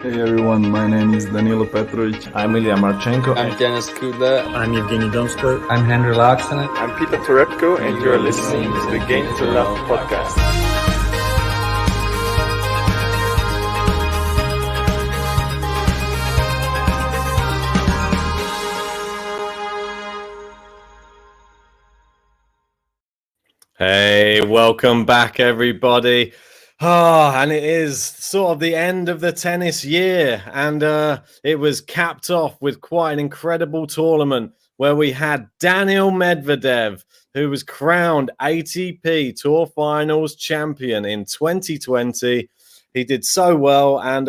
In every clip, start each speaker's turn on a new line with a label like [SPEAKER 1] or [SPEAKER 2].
[SPEAKER 1] Hey everyone, my name is Danilo Petrovic.
[SPEAKER 2] I'm Ilya Marchenko.
[SPEAKER 3] I'm Denis Kudla.
[SPEAKER 4] I'm Evgeny Donskoy.
[SPEAKER 5] I'm Henry Laaksonen.
[SPEAKER 6] I'm Peter Torebko, and you're listening to the Game to Love podcast.
[SPEAKER 7] Hey, welcome back, everybody. And it is sort of the end of the tennis year, and it was capped off with quite an incredible tournament where we had Daniil Medvedev, who was crowned ATP Tour Finals champion in 2020. He did so well, and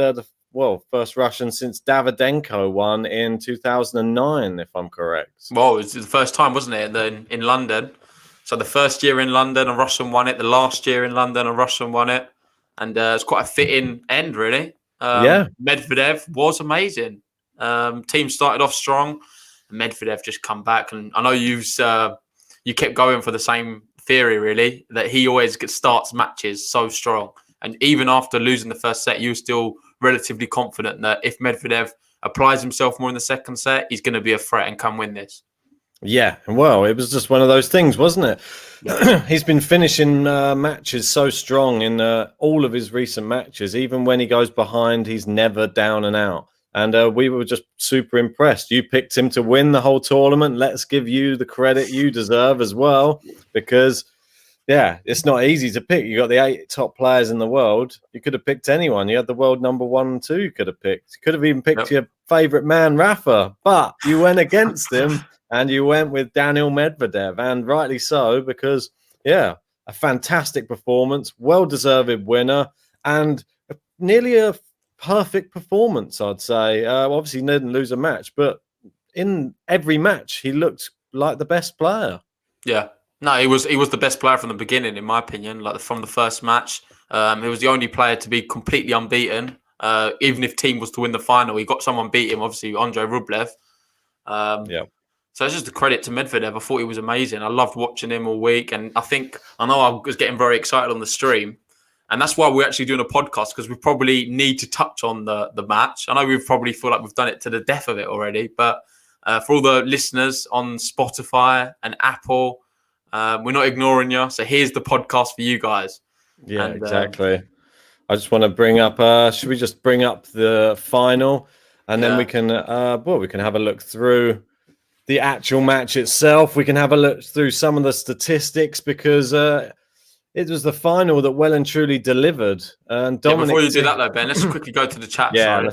[SPEAKER 7] first Russian since Davydenko won in 2009, if I'm correct.
[SPEAKER 3] Well, it was the first time, wasn't it, in London? So the first year in London, a Russian won it. The last year in London, a Russian won it. And it's quite a fitting end, really. Medvedev was amazing. Team started off strong. And Medvedev just come back. And I know you kept going for the same theory, really, that he always starts matches so strong. And even after losing the first set, you were still relatively confident that if Medvedev applies himself more in the second set, he's going to be a threat and can win this.
[SPEAKER 7] Yeah, well, it was just one of those things, wasn't it? Yeah. He's been finishing matches so strong in all of his recent matches. Even when he goes behind, he's never down and out. And we were just super impressed. You picked him to win the whole tournament. Let's give you the credit you deserve as well. Because, yeah, it's not easy to pick. You got the 8 top players in the world. You could have picked anyone. You had the world number 1 and 2 you could have picked. You could have even picked your favourite man, Rafa. But you went against him. And you went with Daniil Medvedev, and rightly so, because, yeah, a fantastic performance, well-deserved winner, and nearly a perfect performance, I'd say. Obviously, he didn't lose a match, but in every match, he looked like the best player.
[SPEAKER 3] Yeah. No, he was the best player from the beginning, in my opinion, like from the first match. He was the only player to be completely unbeaten. Even if team was to win the final, he got someone beat him, obviously, Andre Rublev. So it's just a credit to Medvedev. I thought he was amazing. I loved watching him all week. And I know I was getting very excited on the stream. And that's why we're actually doing a podcast, because we probably need to touch on the match. I know we probably feel like we've done it to the death of it already. But for all the listeners on Spotify and Apple, we're not ignoring you. So here's the podcast for you guys.
[SPEAKER 7] Yeah, exactly. I just want to bring up, should we just bring up the final? And then we can have a look through the actual match itself. We can have a look through some of the statistics, because it was the final that well and truly delivered. And Dominic,
[SPEAKER 3] before you do that, though, Ben, let's quickly go to the chat side.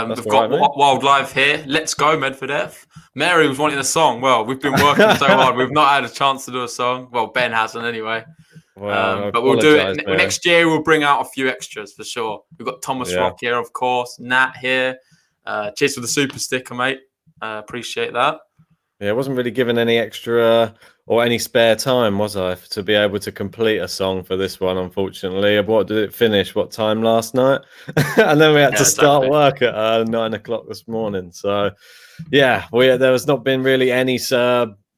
[SPEAKER 3] We've got Wild Live here. Let's go, Medvedev. Mary was wanting a song. Well, we've been working so hard. We've not had a chance to do a song. Well, Ben hasn't anyway. Well, but we'll do it. Next year, we'll bring out a few extras for sure. We've got Thomas Rock here, of course. Nat here. Cheers for the super sticker, mate. Appreciate that.
[SPEAKER 7] Yeah, I wasn't really given any extra or any spare time, was I, to be able to complete a song for this one, unfortunately. What did it finish? What time last night? And then we had to start work at 9 o'clock this morning. So, yeah, there has not been really any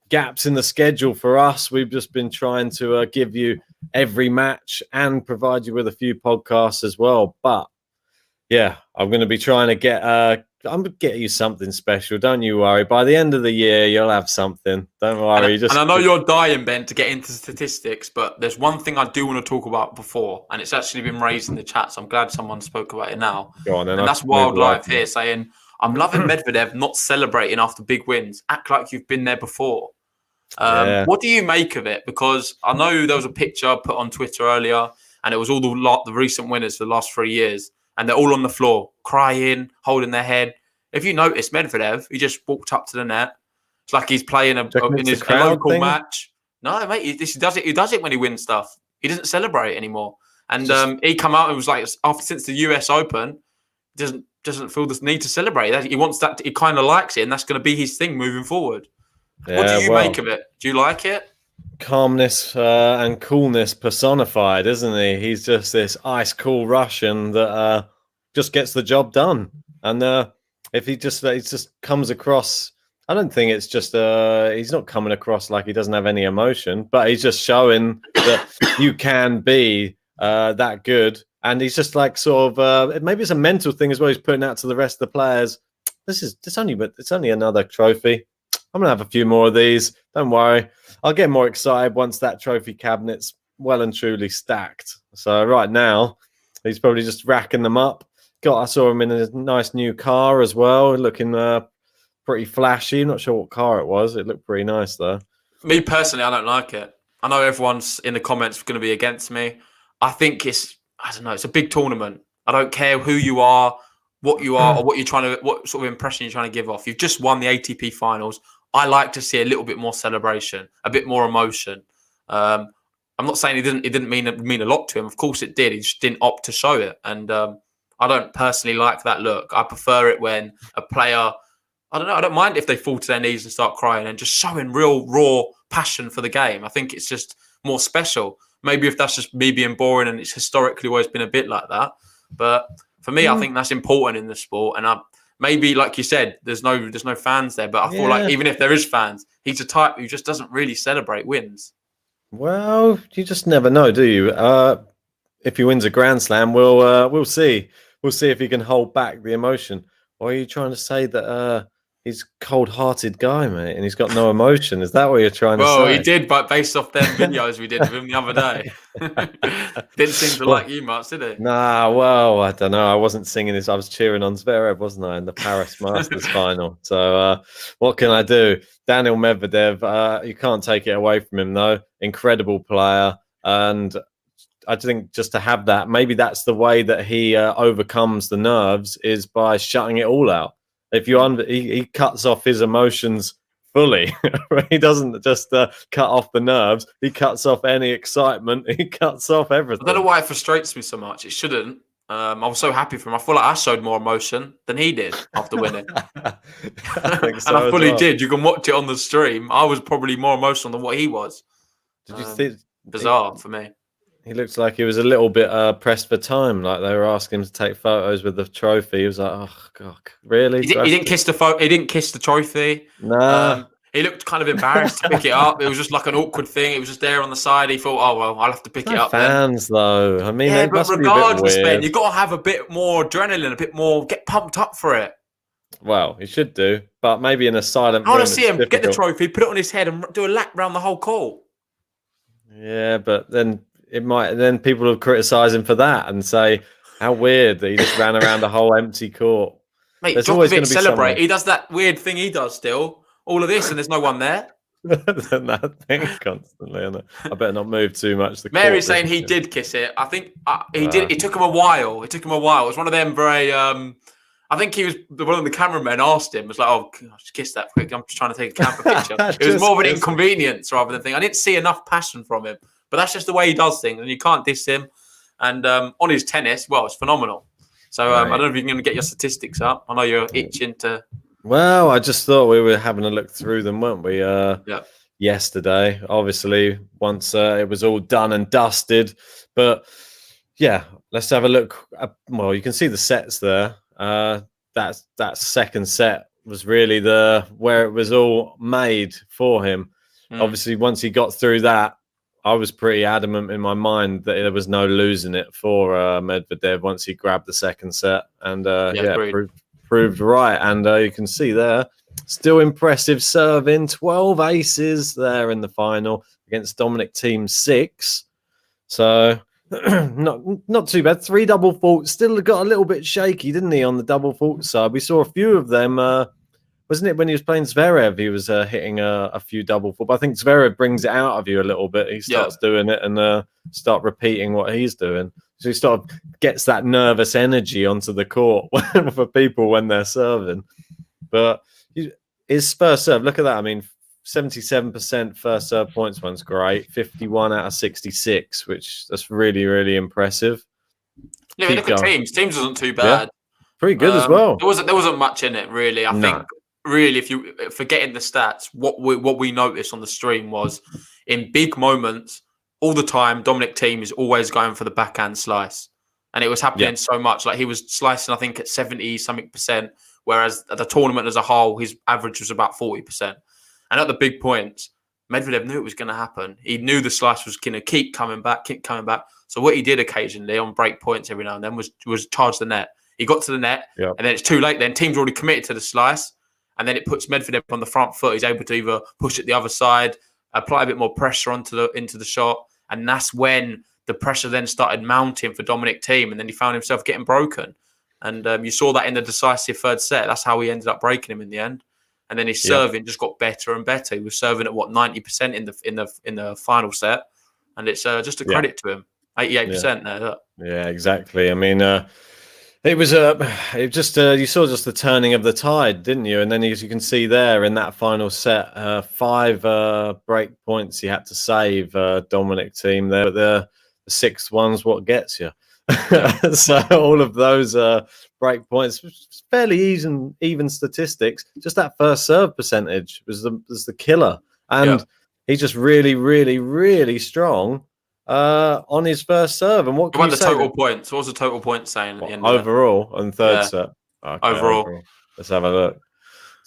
[SPEAKER 7] gaps in the schedule for us. We've just been trying to give you every match and provide you with a few podcasts as well. But, yeah, I'm going to be trying to get you something special. Don't you worry. By the end of the year, you'll have something. Don't worry.
[SPEAKER 3] And I know you're dying, Ben, to get into statistics, but there's one thing I do want to talk about before, and it's actually been raised in the chat, so I'm glad someone spoke about it now.
[SPEAKER 7] Go on,
[SPEAKER 3] and that's Wild Life here saying, I'm loving Medvedev not celebrating after big wins. Act like you've been there before. What do you make of it? Because I know there was a picture put on Twitter earlier, and it was all the recent winners for the last 3 years. And they're all on the floor, crying, holding their head. If you notice, Medvedev, he just walked up to the net. It's like he's playing a local match. No, mate, he does it. He does it when he wins stuff. He doesn't celebrate anymore. And he come out and was like, since the US Open, doesn't feel this need to celebrate. He wants that. He kind of likes it, and that's going to be his thing moving forward. Yeah, what do you make of it? Do you like it?
[SPEAKER 7] Calmness and coolness personified, isn't he? He's just this ice cool Russian that just gets the job done. And if he just comes across, I don't think it's just he's not coming across like he doesn't have any emotion, but he's just showing that you can be that good And he's just like sort of maybe it's a mental thing as well. He's putting out to the rest of the players. It's only another trophy. I'm gonna have a few more of these. Don't worry. I'll get more excited once that trophy cabinet's well and truly stacked. So right now, he's probably just racking them up. I saw him in a nice new car as well, looking pretty flashy. I'm not sure what car it was. It looked pretty nice though.
[SPEAKER 3] Me personally, I don't like it. I know everyone's in the comments going to be against me. I think it's a big tournament. I don't care who you are, what you are, or what sort of impression you're trying to give off. You've just won the ATP Finals. I like to see a little bit more celebration, a bit more emotion. I'm not saying it didn't mean a lot to him. Of course it did. He just didn't opt to show it. And I don't personally like that look. I prefer it when a player, I don't know, I don't mind if they fall to their knees and start crying and just showing real raw passion for the game. I think it's just more special. Maybe if that's just me being boring and it's historically always been a bit like that. But for me, I think that's important in the sport. And maybe, like you said, there's no fans there. But I feel like even if there is fans, he's a type who just doesn't really celebrate wins.
[SPEAKER 7] Well, you just never know, do you? If he wins a Grand Slam, we'll see. We'll see if he can hold back the emotion. Or are you trying to say that he's a cold-hearted guy, mate, and he's got no emotion? Is that what you're trying to say?
[SPEAKER 3] Well, he did, but based off them videos we did with him the other day. Didn't seem to like you much, did he?
[SPEAKER 7] Nah, well, I don't know. I wasn't singing this. I was cheering on Zverev, wasn't I, in the Paris Masters final? So what can I do? Daniil Medvedev, you can't take it away from him, though. Incredible player. And I think just to have that, maybe that's the way that he overcomes the nerves, is by shutting it all out. If he cuts off his emotions fully. He doesn't just cut off the nerves. He cuts off any excitement. He cuts off everything.
[SPEAKER 3] I don't know why it frustrates me so much. It shouldn't. I was so happy for him. I feel like I showed more emotion than he did after winning.
[SPEAKER 7] I think so,
[SPEAKER 3] and I fully
[SPEAKER 7] well.
[SPEAKER 3] did. You can watch it on the stream. I was probably more emotional than what he was.
[SPEAKER 7] Did you think?
[SPEAKER 3] Bizarre for me.
[SPEAKER 7] He looked like he was a little bit pressed for time. Like they were asking him to take photos with the trophy. He was like, "Oh God, really?"
[SPEAKER 3] He didn't kiss the He didn't kiss the trophy.
[SPEAKER 7] Nah.
[SPEAKER 3] He looked kind of embarrassed to pick it up. It was just like an awkward thing. It was just there on the side. He thought, "Oh well, I'll have to pick it up."
[SPEAKER 7] Fans, though. I mean,
[SPEAKER 3] yeah,
[SPEAKER 7] they
[SPEAKER 3] but
[SPEAKER 7] must
[SPEAKER 3] regardless,
[SPEAKER 7] be a bit weird.
[SPEAKER 3] Ben, you've got to have a bit more adrenaline, a bit more, get pumped up for it.
[SPEAKER 7] Well, he should do, but maybe in a silent.
[SPEAKER 3] I want to see him
[SPEAKER 7] difficult.
[SPEAKER 3] get the trophy, put it on his head, and do a lap round the whole court.
[SPEAKER 7] Yeah, but then people will criticise him for that and say how weird that he just ran around a whole empty court.
[SPEAKER 3] Mate,
[SPEAKER 7] There's always going to be
[SPEAKER 3] celebrate.
[SPEAKER 7] someone.
[SPEAKER 3] He does that weird thing he does still. All of this, and there's no one there.
[SPEAKER 7] That thing constantly. I better not move too much.
[SPEAKER 3] Mary's saying he did kiss it. I think he did. It took him a while. It was one of them very. I think he was one of the cameramen asked him. Was like, "Oh, just kiss that quick. I'm just trying to take a camera picture." It was more of an inconvenience rather than thing. I didn't see enough passion from him, but that's just the way he does things, and you can't diss him. And on his tennis, well, it's phenomenal. So I don't know if you're going to get your statistics up. I know you're itching to.
[SPEAKER 7] Well, I just thought we were having a look through them, weren't we? Yesterday, obviously, once it was all done and dusted. But yeah, let's have a look. Well, you can see the sets there. That second set was really where it was all made for him. Obviously, once he got through that, I was pretty adamant in my mind that there was no losing it for Medvedev once he grabbed the second set, and proved right. And you can see there, still impressive serving, 12 aces there in the final against Dominic Thiem 6. So not too bad. 3 double faults. Still got a little bit shaky, didn't he, on the double fault side? We saw a few of them. Wasn't it when he was playing Zverev? He was hitting a few double fault. But I think Zverev brings it out of you a little bit. He starts doing it and start repeating what he's doing. So he sort of gets that nervous energy onto the court for people when they're serving. But his first serve, look at that. I mean, 77% first serve points one's great. 51 out of 66, which that's really, really impressive.
[SPEAKER 3] Yeah, look at Teams. Teams wasn't too bad.
[SPEAKER 7] Yeah, pretty good as well.
[SPEAKER 3] There wasn't much in it, really. I think, really, if you forgetting the stats, what we noticed on the stream was in big moments, all the time, Dominic Thiem is always going for the backhand slice. And it was happening so much. Like he was slicing, I think, at 70-something%, whereas at the tournament as a whole, his average was about 40%. And at the big points, Medvedev knew it was going to happen. He knew the slice was going to keep coming back. So what he did occasionally on break points every now and then was charge the net. He got to the net, and then it's too late. Then team's already committed to the slice, and then it puts Medvedev on the front foot. He's able to either push it the other side, apply a bit more pressure into the shot, and that's when the pressure then started mounting for Dominic Thiem, and then he found himself getting broken. And you saw that in the decisive third set. That's how he ended up breaking him in the end. And then his serving just got better and better. He was serving at 90% in the final set, and it's just a credit to him. 88% there.
[SPEAKER 7] Yeah, exactly. I mean, it was you saw just the turning of the tide, didn't you? And then as you can see there in that final set, 5 break points he had to save. Dominic Thiem there, but the sixth one's what gets you. So all of those break points, fairly even statistics. Just that first serve percentage was the killer, and he's just really, really, really strong on his first serve. And what
[SPEAKER 3] the total points? What was the total point saying at the end?
[SPEAKER 7] Overall on third set. Okay, overall, let's have a look.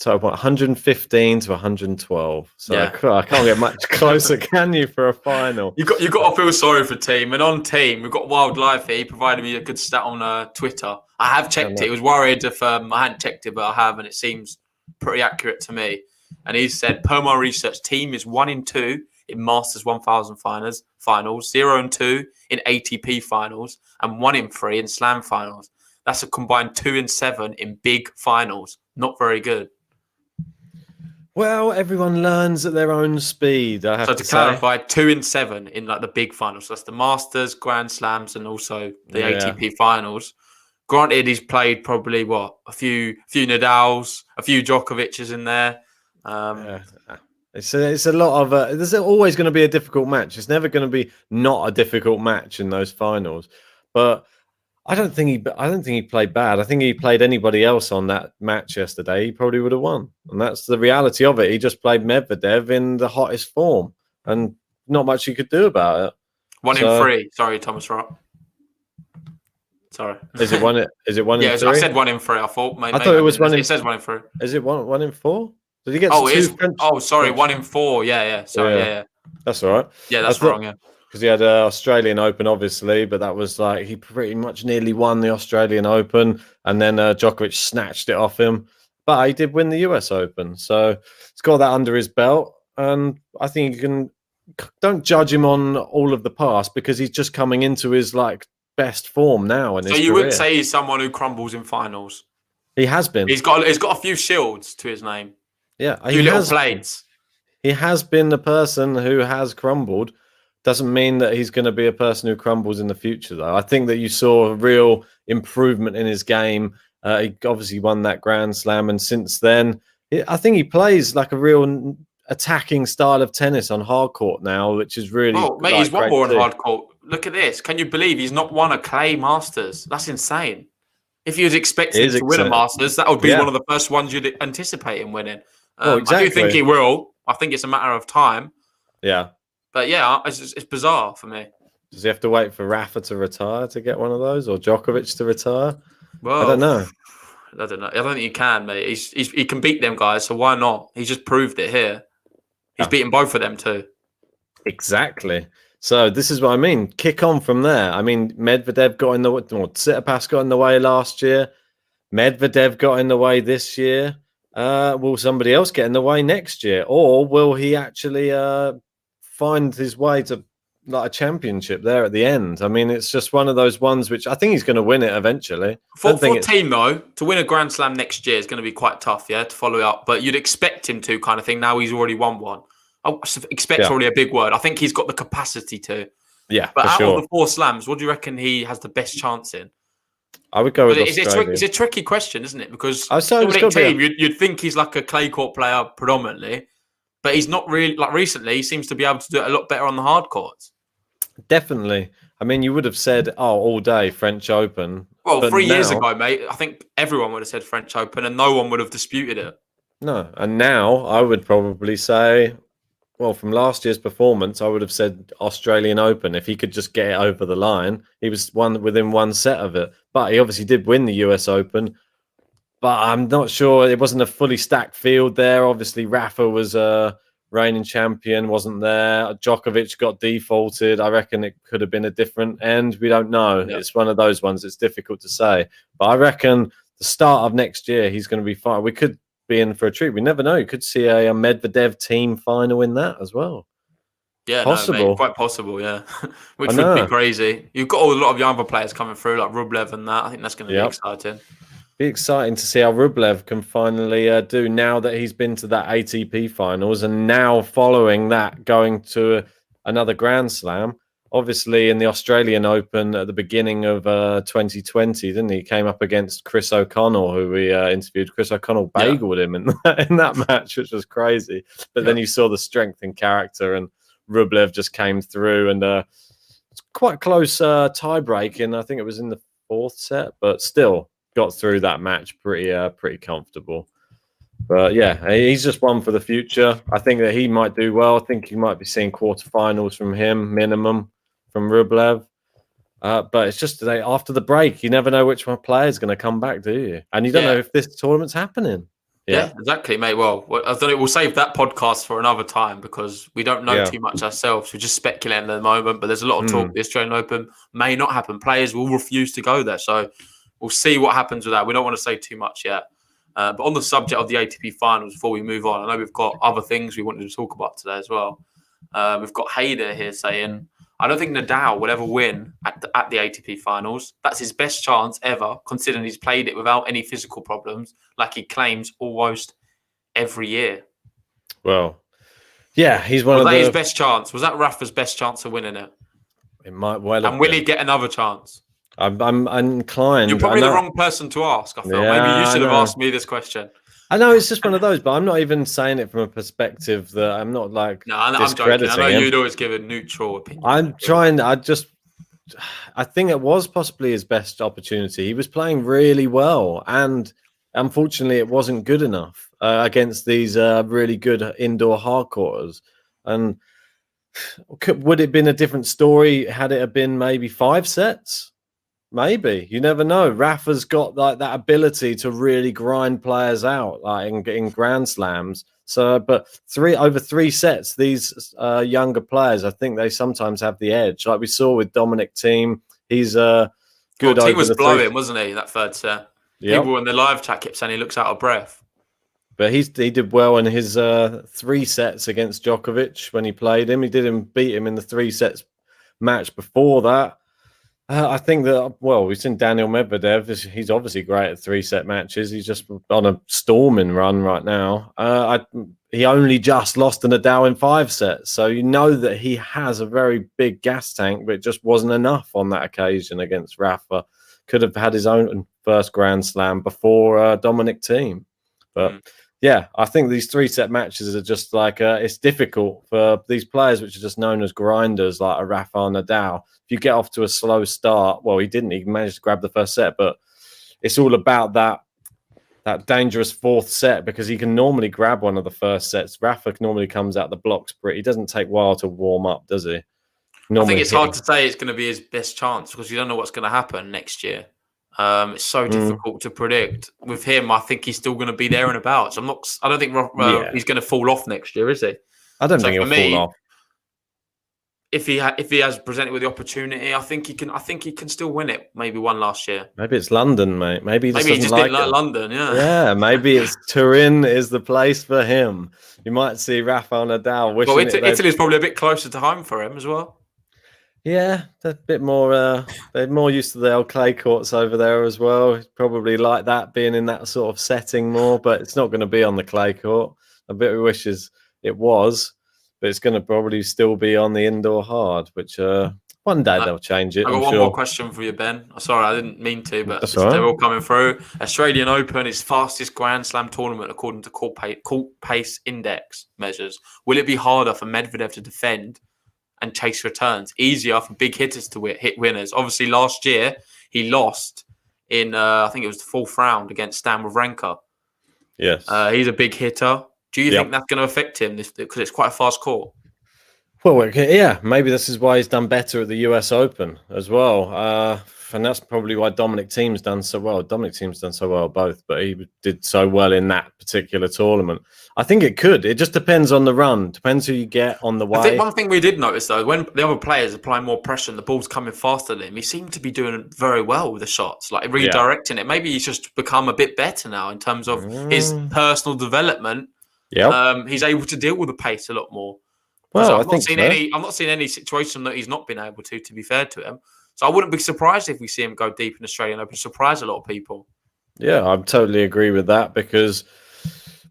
[SPEAKER 7] Total point 115 to 112. So I can't get much closer, can you, for a final?
[SPEAKER 3] You got to feel sorry for Thiem. And on Thiem, we've got Wild Life here. He provided me a good stat on Twitter. I have checked it. I was worried if I hadn't checked it, but I have, and it seems pretty accurate to me. And he said, per my research, Thiem is 1-2 in Masters 1000 finals, 0-2 in ATP finals, and 1-3 in Slam finals. That's a combined 2-7 in big finals. Not very good.
[SPEAKER 7] Well, everyone learns at their own speed. I have to
[SPEAKER 3] clarify, 2-7 in like the big finals. So that's the Masters, Grand Slams, and also the ATP Finals. Granted, he's played probably a few Nadals, a few Djokovic's in there.
[SPEAKER 7] It's a lot of. There's always going to be a difficult match. It's never going to be not a difficult match in those finals. But I don't think he played bad. I think he played anybody else on that match yesterday, he probably would have won. And that's the reality of it. He just played Medvedev in the hottest form, and not much you could do about it.
[SPEAKER 3] 1-3. Sorry, Thomas Rock. Sorry.
[SPEAKER 7] Is it one? Is it 1-3?
[SPEAKER 3] Yeah, I said 1-3. I thought.
[SPEAKER 7] I thought it was 1.
[SPEAKER 3] It says 1-3.
[SPEAKER 7] Is it 1-4? Did he get?
[SPEAKER 3] Sorry, 1-4. Yeah. Sorry, yeah.
[SPEAKER 7] That's all right.
[SPEAKER 3] Yeah, that's wrong. Yeah.
[SPEAKER 7] Because he had an Australian Open, obviously, but that was like he pretty much nearly won the Australian Open, and then Djokovic snatched it off him. But he did win the US Open, so he's got that under his belt. And I think don't judge him on all of the past, because he's just coming into his best form now. So
[SPEAKER 3] you wouldn't say he's someone who crumbles in finals?
[SPEAKER 7] He has been.
[SPEAKER 3] He's got a few shields to his name.
[SPEAKER 7] Yeah,
[SPEAKER 3] a few little plates.
[SPEAKER 7] He has been the person who has crumbled. Doesn't mean that he's going to be a person who crumbles in the future, though. I think that you saw a real improvement in his game. He obviously won that Grand Slam, and since then, I think he plays like a real attacking style of tennis on hard court now, which is really.
[SPEAKER 3] Oh, mate, he's won more on hard court. Look at this. Can you believe he's not won a clay Masters? That's insane. If you was expecting him to win a Masters, that would be one of the first ones you'd anticipate him winning. Exactly. I do think he will. I think it's a matter of time.
[SPEAKER 7] Yeah.
[SPEAKER 3] But yeah, it's bizarre for me.
[SPEAKER 7] Does he have to wait for Rafa to retire to get one of those, or Djokovic to retire?
[SPEAKER 3] Well,
[SPEAKER 7] I don't know.
[SPEAKER 3] I don't think he can, mate. He can beat them guys, so why not? He's just proved it here. He's beaten both of them too.
[SPEAKER 7] Exactly. So this is what I mean. Kick on from there. I mean, Medvedev got in the way. Tsitsipas got in the way last year. Medvedev got in the way this year. Will somebody else get in the way next year, or will he actually find his way to a championship there at the end? I mean, it's just one of those ones which I think he's going to win it eventually.
[SPEAKER 3] For Thiem, though, to win a Grand Slam next year is going to be quite tough, to follow it up. But you'd expect him to, kind of thing. Now he's already won one. I expect already a big word. I think he's got the capacity to.
[SPEAKER 7] Yeah,
[SPEAKER 3] but out of the 4 slams, what do you reckon he has the best chance in?
[SPEAKER 7] I would go with Australia.
[SPEAKER 3] It's a tricky question, isn't it? Because
[SPEAKER 7] Thiem,
[SPEAKER 3] you'd think he's like a clay court player predominantly, but he's not really. Recently, he seems to be able to do it a lot better on the hard courts.
[SPEAKER 7] Definitely. I mean, you would have said, all day French Open.
[SPEAKER 3] Well, 3 years ago, mate, I think everyone would have said French Open and no one would have disputed it.
[SPEAKER 7] No. And now I would probably say, from last year's performance, I would have said Australian Open. If he could just get it over the line, he was within one set of it. But he obviously did win the US Open. But I'm not sure. It wasn't a fully stacked field there. Obviously, Rafa reigning champion, wasn't there. Djokovic got defaulted. I reckon it could have been a different end. We don't know.
[SPEAKER 3] Yeah.
[SPEAKER 7] It's one of those ones. It's difficult to say. But I reckon the start of next year, he's going to be fine. We could be in for a treat. We never know. You could see a Medvedev team final in that as well.
[SPEAKER 3] Yeah,
[SPEAKER 7] possible.
[SPEAKER 3] No, mate, quite possible, yeah. Which would be crazy. You've got a lot of younger players coming through, like Rublev and that. I think that's going to be exciting.
[SPEAKER 7] Be exciting to see how Rublev can finally do now that he's been to that ATP Finals, and now following that going to another Grand Slam. Obviously, in the Australian Open at the beginning of 2020, didn't he? He came up against Chris O'Connell, who we interviewed. Chris O'Connell bageled him in that match, which was crazy. But then you saw the strength and character, and Rublev just came through, and it's quite close tie break. And I think it was in the 4th set, but still got through that match pretty comfortable. But yeah, he's just one for the future. I think that he might do well. I think you might be seeing quarterfinals from him, minimum, from Rublev. But it's just today after the break, you never know which one player is going to come back, do you? And you don't know if this tournament's happening.
[SPEAKER 3] Yeah, exactly, mate. Well, I thought we'll save that podcast for another time because we don't know too much ourselves. We're just speculating at the moment, but there's a lot of talk. The Australian Open may not happen. Players will refuse to go there. So we'll see what happens with that. We don't want to say too much yet. But on the subject of the ATP Finals, before we move on, I know we've got other things we wanted to talk about today as well. We've got Hayder here saying, I don't think Nadal will ever win at the ATP Finals. That's his best chance ever, considering he's played it without any physical problems, like he claims almost every year.
[SPEAKER 7] Well, yeah, he's one
[SPEAKER 3] of
[SPEAKER 7] his
[SPEAKER 3] best chance? Was that Rafa's best chance of winning it?
[SPEAKER 7] It might well.
[SPEAKER 3] And will he get another chance?
[SPEAKER 7] I'm inclined.
[SPEAKER 3] You're probably the wrong person to ask, I feel. Maybe you should have asked me this question.
[SPEAKER 7] I know it's just one of those, but I'm not even saying it from a perspective that I'm not like.
[SPEAKER 3] No, I'm joking. I know you'd always give a neutral opinion.
[SPEAKER 7] I think it was possibly his best opportunity. He was playing really well, and unfortunately, it wasn't good enough against these really good indoor hardcourters. And would it have been a different story had it have been maybe 5 sets? Maybe. You never know. Rafa's got like that ability to really grind players out, like in Grand Slams. So, but over 3 sets, these younger players, I think they sometimes have the edge. Like we saw with Dominic Thiem, he's good.
[SPEAKER 3] Well, Thiem was blowing, wasn't he? That 3rd set. Yep. People in the live chat kept saying he looks out of breath.
[SPEAKER 7] But he did well in his 3 sets against Djokovic when he played him. He didn't beat him in the 3 sets match before that. I think that, well, we've seen Daniil Medvedev. He's obviously great at 3-set matches. He's just on a storming run right now. He only just lost to Nadal in 5 sets. So you know that he has a very big gas tank, but it just wasn't enough on that occasion against Rafa. Could have had his own first Grand Slam before Dominic Thiem. But yeah, I think these 3-set matches are just like, it's difficult for these players, which are just known as grinders, like a Rafa Nadal. If you get off to a slow start, well, he didn't. He managed to grab the first set, but it's all about that dangerous 4th set because he can normally grab one of the first sets. Rafa normally comes out the blocks, but he doesn't take a while to warm up, does he?
[SPEAKER 3] I think it's hard to say it's going to be his best chance because you don't know what's going to happen next year. It's so difficult to predict. With him, I think he's still going to be there and about. So I don't think he's going to fall off next year, is he?
[SPEAKER 7] I don't think he'll fall off.
[SPEAKER 3] If he has presented with the opportunity, I think he can still win it. Maybe one last year.
[SPEAKER 7] Maybe it's London, mate. Maybe he just
[SPEAKER 3] didn't like London. Yeah.
[SPEAKER 7] Yeah. Maybe it's Turin is the place for him. You might see Rafa Nadal.
[SPEAKER 3] Well, Italy's probably a bit closer to home for him as well.
[SPEAKER 7] Yeah, they're a bit more. They're more used to the old clay courts over there as well. Probably like that, being in that sort of setting more. But it's not going to be on the clay court. A bit wishes it was. But it's going to probably still be on the indoor hard, which one day they'll change it.
[SPEAKER 3] I've got one more question for you, Ben. Sorry, I didn't mean to, but they're all coming through. Australian Open is fastest Grand Slam tournament according to court pace index measures. Will it be harder for Medvedev to defend and chase returns? Easier for big hitters to hit winners? Obviously, last year he lost in, I think it was the 4th round against Stan Wawrinka.
[SPEAKER 7] Yes.
[SPEAKER 3] He's a big hitter. Do you think that's going to affect him because it's quite a fast court? Well,
[SPEAKER 7] yeah, maybe this is why he's done better at the US Open as well. and that's probably why Dominic Thiem's done so well. Dominic Thiem's done so well both, but he did so well in that particular tournament. I think it could. It just depends on the run. Depends who you get on the way.
[SPEAKER 3] I think one thing we did notice, though, when the other players applying more pressure and the ball's coming faster than him, he seemed to be doing very well with the shots, like redirecting it. Maybe he's just become a bit better now in terms of his personal development.
[SPEAKER 7] Yeah,
[SPEAKER 3] he's able to deal with the pace a lot more.
[SPEAKER 7] Well,
[SPEAKER 3] I've not seen any situation that he's not been able to be fair to him. So I wouldn't be surprised if we see him go deep in Australian Open. Surprise a lot of people.
[SPEAKER 7] Yeah, I totally agree with that because,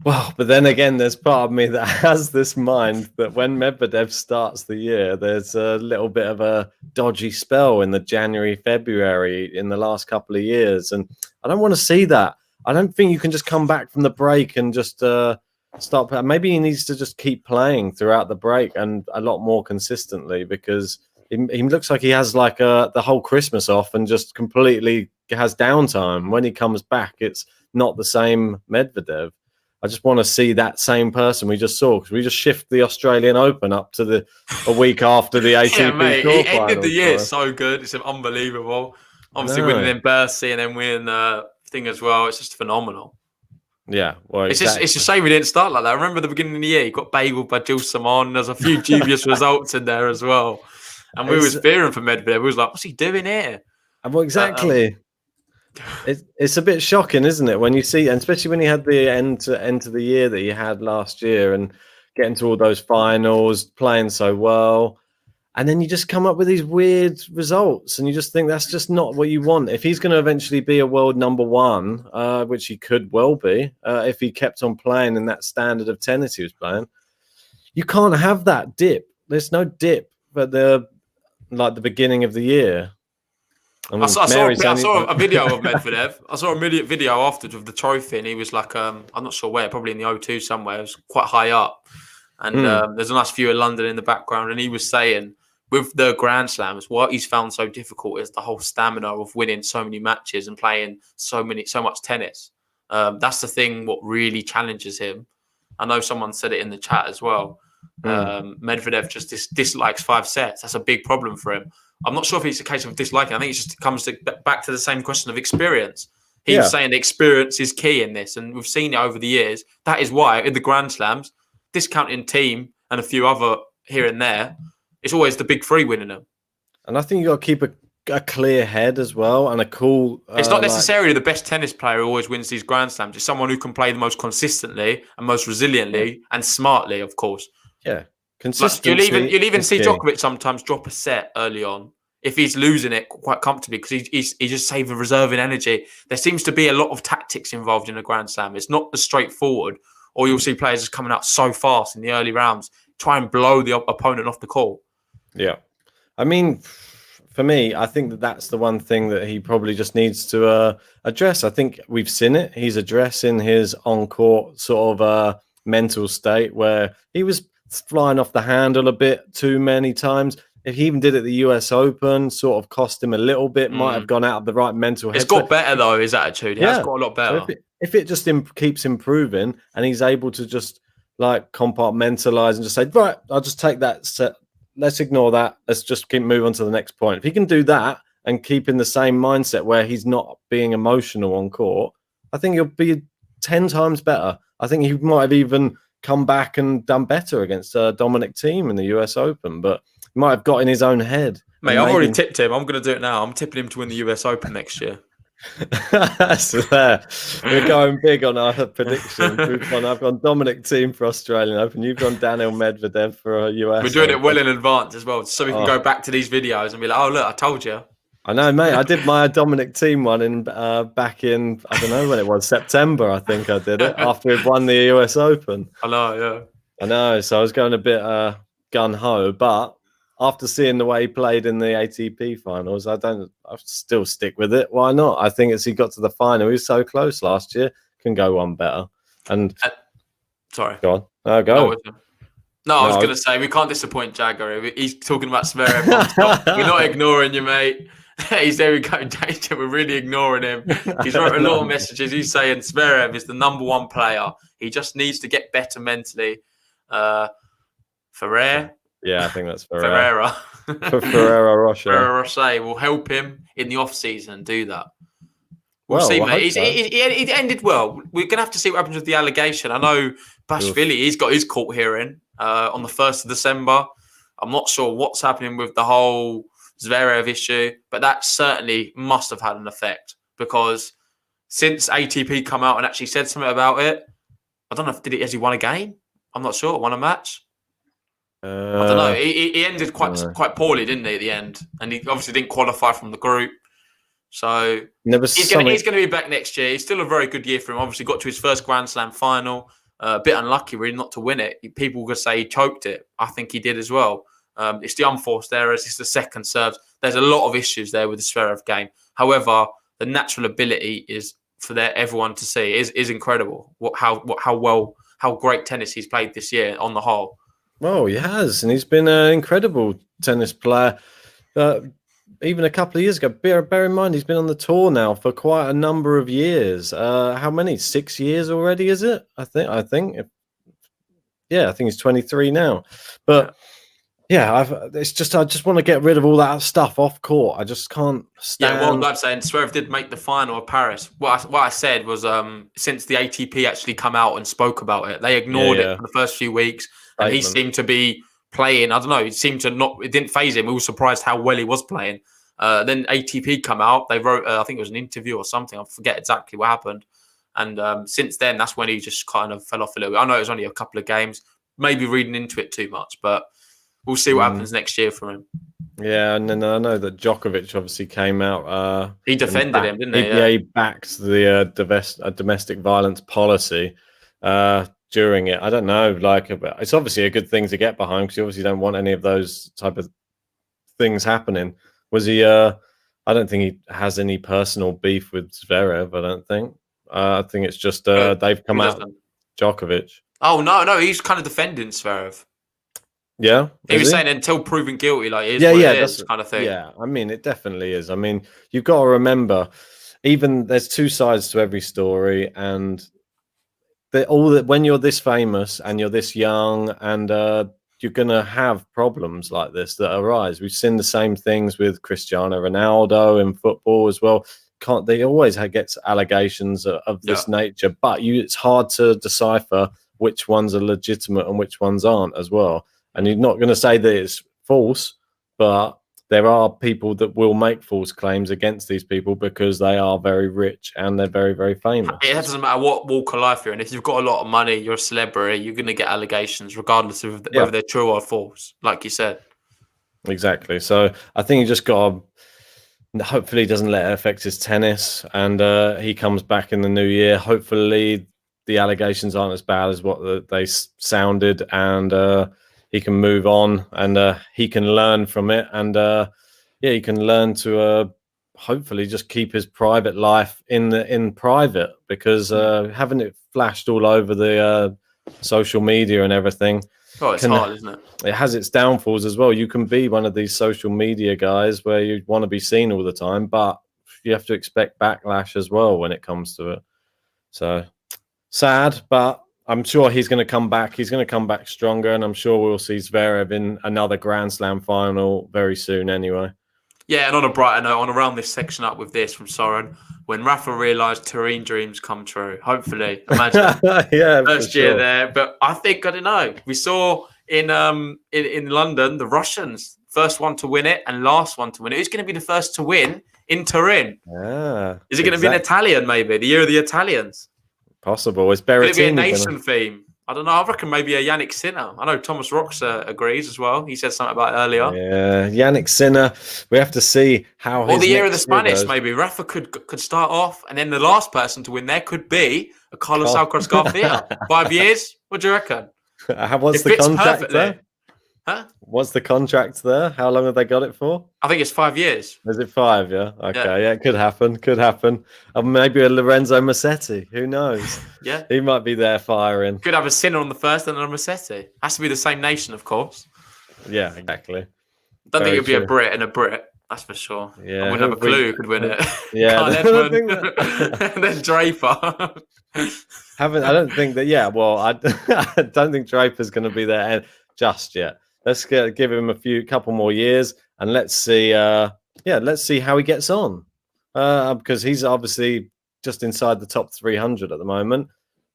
[SPEAKER 7] well, but then again, there's part of me that has this mind that when Medvedev starts the year, there's a little bit of a dodgy spell in the January, February in the last couple of years. And I don't want to see that. I don't think you can just come back from the break and just start. Maybe he needs to just keep playing throughout the break and a lot more consistently because he looks like he has like the whole Christmas off and just completely has downtime. When he comes back, it's not the same Medvedev. I just want to see that same person we just saw because we just shift the Australian Open up to a week after the ATP
[SPEAKER 3] Yeah, mate,
[SPEAKER 7] Tour
[SPEAKER 3] he ended
[SPEAKER 7] Finals,
[SPEAKER 3] the year so good. It's Unbelievable. Obviously winning in Bercy and then winning thing as well. It's just phenomenal.
[SPEAKER 7] Yeah, well,
[SPEAKER 3] it's a shame we didn't start like that. I remember the beginning of the year, he got bageled by Jules Simon. There's a few dubious results in there as well. And we was fearing for Medvedev. We was like, what's he doing here?
[SPEAKER 7] Well, exactly. It's a bit shocking, isn't it? When you see, and especially when you had the end to the year that you had last year and getting to all those finals, playing so well. And then you just come up with these weird results and you just think that's just not what you want. If he's going to eventually be a world number one, which he could well be, if he kept on playing in that standard of tennis he was playing, you can't have that dip. There's no dip at the beginning of the year.
[SPEAKER 3] I saw a video of Medvedev. I saw a video afterwards of the trophy and he was like, I'm not sure where, probably in the O2 somewhere. It was quite high up. And there's a nice view of London in the background. And he was saying, with the Grand Slams, what he's found so difficult is the whole stamina of winning so many matches and playing so much tennis. That's the thing what really challenges him. I know someone said it in the chat as well. Medvedev just dislikes 5 sets. That's a big problem for him. I'm not sure if it's a case of disliking. I think it just comes back to the same question of experience. He's saying the experience is key in this, and we've seen it over the years. That is why in the Grand Slams, discounting Thiem and a few other here and there, it's always the big three winning them.
[SPEAKER 7] And I think you got to keep a clear head as well and a cool.
[SPEAKER 3] It's not necessarily the best tennis player who always wins these Grand Slams. It's someone who can play the most consistently and most resiliently and smartly, of course.
[SPEAKER 7] Yeah, consistency.
[SPEAKER 3] Like you'll even see Djokovic sometimes drop a set early on if he's losing it quite comfortably because he's just saving, reserving energy. There seems to be a lot of tactics involved in a Grand Slam. It's not as straightforward. Or you'll see players just coming out so fast in the early rounds, try and blow the opponent off the court. Yeah.
[SPEAKER 7] I mean, for me, I think that's the one thing that he probably just needs to address. I think we've seen it. He's addressing his on-court sort of mental state where he was flying off the handle a bit too many times. If he even did it at the US Open, sort of cost him a little bit, might have gone out of the right mental head.
[SPEAKER 3] It's got better, though, his attitude. He has got a lot better.
[SPEAKER 7] So if it just keeps improving and he's able to just like compartmentalize and just say, right, I'll just take that set. Let's ignore that. Let's just keep moving on to the next point. If he can do that and keep in the same mindset where he's not being emotional on court, I think he'll be 10 times better. I think he might have even come back and done better against Dominic Thiem in the US Open, but he might have got in his own head.
[SPEAKER 3] Mate, I've already tipped him. I'm going to do it now. I'm tipping him to win the US Open next year.
[SPEAKER 7] So there, we're going big on our predictions. I've gone Dominic Thiem for Australian Open. You've gone Daniil Medvedev for a US.
[SPEAKER 3] We're doing
[SPEAKER 7] Open.
[SPEAKER 3] it well in advance as well, so we can go back to these videos and be like, "Oh, look, I told you."
[SPEAKER 7] I know, mate. I did my Dominic Thiem one in back in I don't know when it was September. I think I did it after we'd won the US Open.
[SPEAKER 3] I know, yeah.
[SPEAKER 7] I know. So I was going a bit gun ho, but after seeing the way he played in the ATP Finals, I still stick with it. Why not? I think as he got to the final, he was so close last year. Can go one better. And
[SPEAKER 3] sorry,
[SPEAKER 7] go on. No, go.
[SPEAKER 3] No, I was going to say we can't disappoint Jagger. He's talking about Zverev. We're not ignoring you, mate. He's there. We go, we're really ignoring him. He's wrote a lot of messages. He's saying Zverev is the number one player. He just needs to get better mentally. Ferrer,
[SPEAKER 7] Yeah, I think that's
[SPEAKER 3] Ferreira.
[SPEAKER 7] Ferreira Rocher.
[SPEAKER 3] Ferreira Rocher will help him in the off-season do that. We'll
[SPEAKER 7] Well,
[SPEAKER 3] see,
[SPEAKER 7] I
[SPEAKER 3] mate.
[SPEAKER 7] hope so.
[SPEAKER 3] He ended well. We're going to have to see what happens with the allegation. I know Bashvili, he's got his court hearing on the 1st of December. I'm not sure what's happening with the whole Zverev issue, but that certainly must have had an effect because since ATP come out and actually said something about it, I don't know if has he won a game? I'm not sure. Won a match? I don't know. He ended quite poorly, didn't he, at the end? And he obviously didn't qualify from the group. So he's going to be back next year. It's still a very good year for him. Obviously got to his first Grand Slam final. A bit unlucky really not to win it. People could say he choked it. I think he did as well. It's the unforced errors. It's the second serves. There's a lot of issues there with the Zverev game. However, the natural ability is for everyone to see is incredible. How great tennis he's played this year on the whole.
[SPEAKER 7] Well, he has, and he's been an incredible tennis player. Even a couple of years ago, bear in mind, he's been on the tour now for quite a number of years. How many? 6 years already, is it? I think. Yeah, I think he's 23 now. But yeah, I just want to get rid of all that stuff off court. I just can't stand.
[SPEAKER 3] Yeah, well, I'm saying Zverev did make the final of Paris. What I said was since the ATP actually come out and spoke about it, they ignored it for the first few weeks. And he seemed to be playing. I don't know. It seemed to not. It didn't faze him. We were surprised how well he was playing. Then ATP come out. They wrote. I think it was an interview or something. I forget exactly what happened. And since then, that's when he just kind of fell off a little bit. I know it was only a couple of games. Maybe reading into it too much, but we'll see what happens next year from him.
[SPEAKER 7] Yeah, and then I know that Djokovic obviously came out.
[SPEAKER 3] He defended him, didn't he?
[SPEAKER 7] Yeah, he backed the domestic violence policy. During it, I don't know. It's obviously a good thing to get behind because you obviously don't want any of those type of things happening. Was he? I don't think he has any personal beef with Zverev. I don't think. I think it's just they've come out. Djokovic.
[SPEAKER 3] Oh no, he's kind of defending Zverev.
[SPEAKER 7] Yeah,
[SPEAKER 3] he was saying until proven guilty, it is kind of thing.
[SPEAKER 7] Yeah, I mean, it definitely is. I mean, you've got to remember, even there's two sides to every story, and when you're this famous and you're this young and you're going to have problems like this that arise. We've seen the same things with Cristiano Ronaldo in football as well. They always get allegations of this nature, but it's hard to decipher which ones are legitimate and which ones aren't as well. And you're not going to say that it's false, but there are people that will make false claims against these people because they are very rich and they're very, very famous.
[SPEAKER 3] It doesn't matter what walk of life you're in. If you've got a lot of money, you're a celebrity, you're going to get allegations regardless of whether they're true or false, like you said.
[SPEAKER 7] Exactly. So I think you just got to, hopefully he doesn't let it affect his tennis and he comes back in the new year. Hopefully the allegations aren't as bad as what they sounded and he can move on and he can learn from it. And he can learn to hopefully just keep his private life in private because having it flashed all over the social media and everything.
[SPEAKER 3] Oh, it's hard, isn't it?
[SPEAKER 7] It has its downfalls as well. You can be one of these social media guys where you want to be seen all the time, but you have to expect backlash as well when it comes to it. So sad, but I'm sure he's going to come back. He's going to come back stronger, and I'm sure we'll see Zverev in another Grand Slam final very soon anyway.
[SPEAKER 3] Yeah, and on a brighter note, on around this section up with this from Soren, when Rafa realised Turin dreams come true. Hopefully, imagine first year there. But I don't know. We saw in London the Russians, first one to win it and last one to win it. Who's going to be the first to win in Turin? Is it going to be an Italian? Maybe the year of the Italians.
[SPEAKER 7] Possible. It's Berrettini.
[SPEAKER 3] Could it be a nation theme? I don't know. I reckon maybe a Yannick Sinner. I know Thomas Roxer agrees as well. He said something about it earlier.
[SPEAKER 7] Yeah, Yannick Sinner. We have to see how.
[SPEAKER 3] Or the year of the Spanish, maybe. Rafa could start off, and then the last person to win there could be a Carlos Alcaraz Garcia. 5 years? What do you reckon?
[SPEAKER 7] What's the contract there?
[SPEAKER 3] Huh?
[SPEAKER 7] What's the contract there? How long have they got it for?
[SPEAKER 3] I think it's 5 years.
[SPEAKER 7] Is it 5? Yeah. Okay. Yeah, it could happen. Could happen. Maybe a Lorenzo Musetti. Who knows?
[SPEAKER 3] Yeah.
[SPEAKER 7] He might be there firing.
[SPEAKER 3] Could have a Sinner on the first and a Musetti. Has to be the same nation, of course.
[SPEAKER 7] Yeah, exactly.
[SPEAKER 3] Don't think it'd be a Brit and a Brit. That's for sure.
[SPEAKER 7] Yeah.
[SPEAKER 3] I wouldn't have a clue who could win it.
[SPEAKER 7] Yeah.
[SPEAKER 3] Carl Edmund. And then Draper.
[SPEAKER 7] I don't think that. Yeah. Well, I don't think Draper's going to be there just yet. Let's give him couple more years, and let's see. Let's see how he gets on, because he's obviously just inside the top 300 at the moment.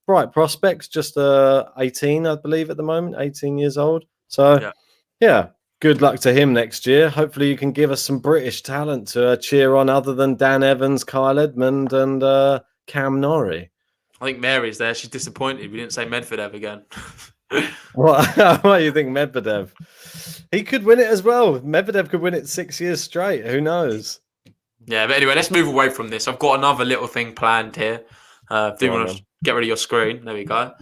[SPEAKER 7] Bright prospects, just 18, I believe, at the moment, 18 years old. So, yeah, good luck to him next year. Hopefully, you can give us some British talent to cheer on, other than Dan Evans, Kyle Edmund, and Cam Norrie.
[SPEAKER 3] I think Mary's there. She's disappointed. We didn't say Medvedev again.
[SPEAKER 7] What do you think, Medvedev? He could win it as well. Medvedev could win it 6 years straight. Who knows?
[SPEAKER 3] Yeah, but anyway, let's move away from this. I've got another little thing planned here. Do you want to get rid of your screen? There we go.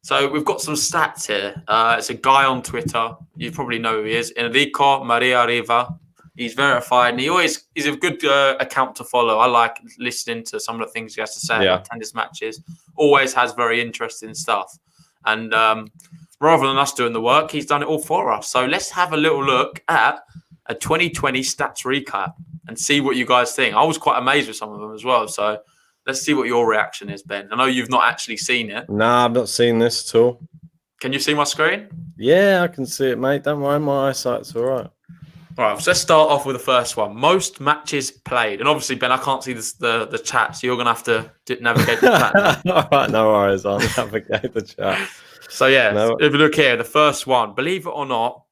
[SPEAKER 3] So we've got some stats here. It's a guy on Twitter. You probably know who he is. Enrico Maria Riva. He's verified, and he's a good account to follow. I like listening to some of the things he has to say about tennis matches. Always has very interesting stuff. And rather than us doing the work, he's done it all for us. So let's have a little look at a 2020 stats recap and see what you guys think. I was quite amazed with some of them as well. So let's see what your reaction is, Ben. I know you've not actually seen it.
[SPEAKER 7] Nah, I've not seen this at all.
[SPEAKER 3] Can you see my screen?
[SPEAKER 7] Yeah, I can see it, mate. Don't worry, my eyesight's all right.
[SPEAKER 3] All right, so let's start off with the first one. Most matches played. And obviously, Ben, I can't see the chat, so you're going to have to navigate the chat.
[SPEAKER 7] All right, no worries. I'll navigate the chat.
[SPEAKER 3] So, if you look here, the first one, believe it or not,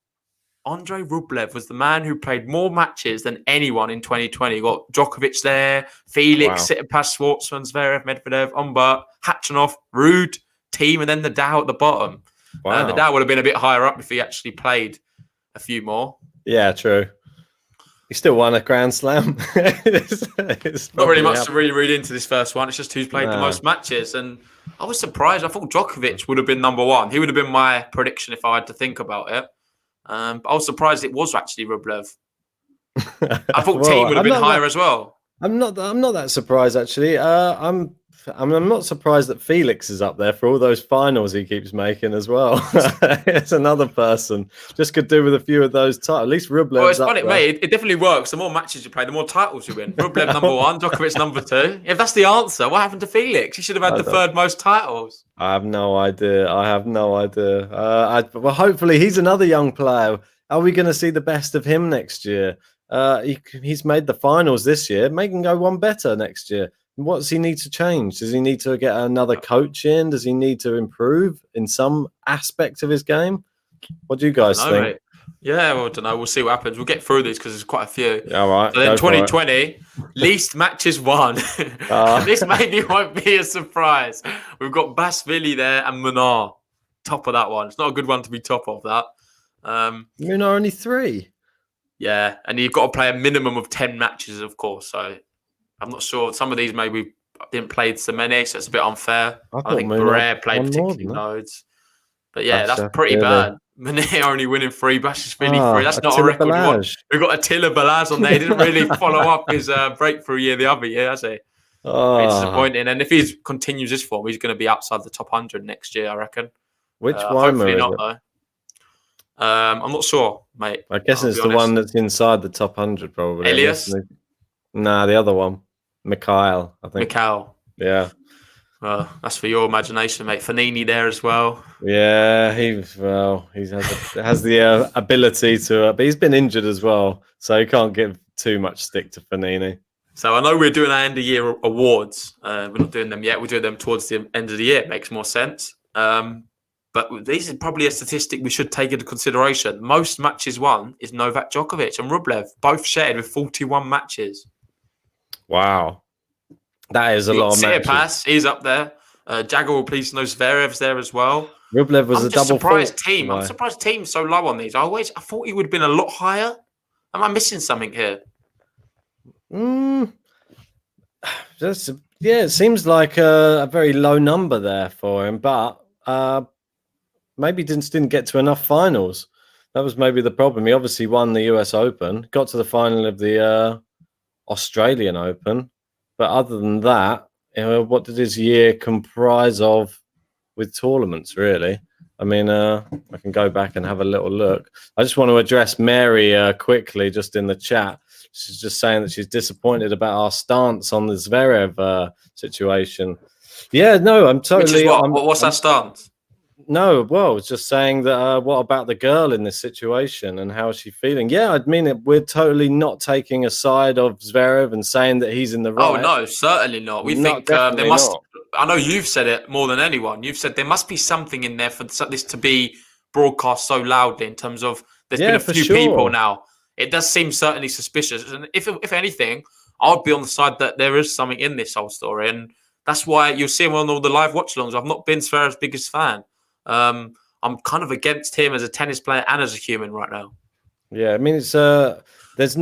[SPEAKER 3] Andrei Rublev was the man who played more matches than anyone in 2020. You got Djokovic there, Felix, Tsitsipas, Schwartzman, Zverev, Medvedev, Humbert, Khachanov, Ruud, Thiem, and then the Dow at the bottom.
[SPEAKER 7] Wow.
[SPEAKER 3] The Dow would have been a bit higher up if he actually played a few more.
[SPEAKER 7] Yeah, true. He still won a Grand Slam. it's
[SPEAKER 3] not really much to really read into this first one. It's just who's played the most matches. And I was surprised. I thought Djokovic would have been number one. He would have been my prediction if I had to think about it. But I was surprised it was actually Rublev. I thought Thiem would have been higher as well. I'm not
[SPEAKER 7] that surprised actually. I'm not surprised that Felix is up there for all those finals he keeps making as well. It's another person. Just could do with a few of those titles. At least Rublev's
[SPEAKER 3] well, it's funny, mate. It definitely works. The more matches you play, the more titles you win. Rublev number one, Djokovic number two. If that's the answer, what happened to Felix? He should have had the third most titles.
[SPEAKER 7] I have no idea. Well, hopefully he's another young player. Are we going to see the best of him next year? He's made the finals this year. Make him go one better next year. What does he need to change? Does he need to get another coach in? Does he need to improve in some aspect of his game? What do you guys think? Mate.
[SPEAKER 3] Yeah, well, I don't know. We'll see what happens. We'll get through these because there's quite a few.
[SPEAKER 7] Yeah, all right.
[SPEAKER 3] So then 2020, least matches won. This maybe won't be a surprise. We've got Basvili there and Munar. Top of that one. It's not a good one to be top of that.
[SPEAKER 7] Munar only 3.
[SPEAKER 3] Yeah, and you've got to play a minimum of 10 matches, of course. So I'm not sure. Some of these maybe didn't play so many, so it's a bit unfair. I think Barrère played particularly loads. But yeah, that's pretty bad. Munir only winning 3, Bashishvili 3. That's not a record. We've got Attila Balazs on there. He didn't really follow up his breakthrough year the other year, has he? It's disappointing. And if he continues this form, he's going to be outside the top 100 next year, I reckon.
[SPEAKER 7] Which one?
[SPEAKER 3] Hopefully not, though. I'm not sure, mate.
[SPEAKER 7] I guess it's the one that's inside the top 100, probably.
[SPEAKER 3] Elias?
[SPEAKER 7] Nah, the other one. Mikhail, I think.
[SPEAKER 3] Mikhail.
[SPEAKER 7] Yeah.
[SPEAKER 3] Well, that's for your imagination, mate. Fanini there as well.
[SPEAKER 7] Yeah, he has the ability to, but he's been injured as well, so you can't give too much stick to Fanini.
[SPEAKER 3] So I know we're doing our end of year awards. We're not doing them yet. We'll do them towards the end of the year. It makes more sense. But this is probably a statistic we should take into consideration. Most matches won is Novak Djokovic and Rublev, both shared with 41 matches.
[SPEAKER 7] Wow. That is a lot of matches.
[SPEAKER 3] Tsitsipas, he's up there. Jaguar Plisno, Zverev's there as well.
[SPEAKER 7] Rublev was a double
[SPEAKER 3] surprised team. I'm surprised team's so low on these. I thought he would have been a lot higher. Am I missing something here?
[SPEAKER 7] It seems like a very low number there for him, but maybe didn't get to enough finals. That was maybe the problem. He obviously won the US Open, got to the final of the Australian Open, but other than that, what did his year comprise of with tournaments, really? I mean, I can go back and have a little look. I just want to address Mary quickly, just in the chat. She's just saying that she's disappointed about our stance on the Zverev situation. Yeah, no, I'm totally...
[SPEAKER 3] What's that stance?
[SPEAKER 7] No, well, it's just saying that what about the girl in this situation and how is she feeling? Yeah, I mean, we're totally not taking a side of Zverev and saying that he's in the right.
[SPEAKER 3] Oh, no, certainly not. We think there must... I know you've said it more than anyone. You've said there must be something in there for this to be broadcast so loudly in terms of there's been a few people now. It does seem certainly suspicious. And if anything, I would be on the side that there is something in this whole story. And that's why you'll see him on all the live watch-alongs. I've not been Zverev's biggest fan. I'm kind of against him as a tennis player and as a human right now.
[SPEAKER 7] Yeah, I mean, it's it's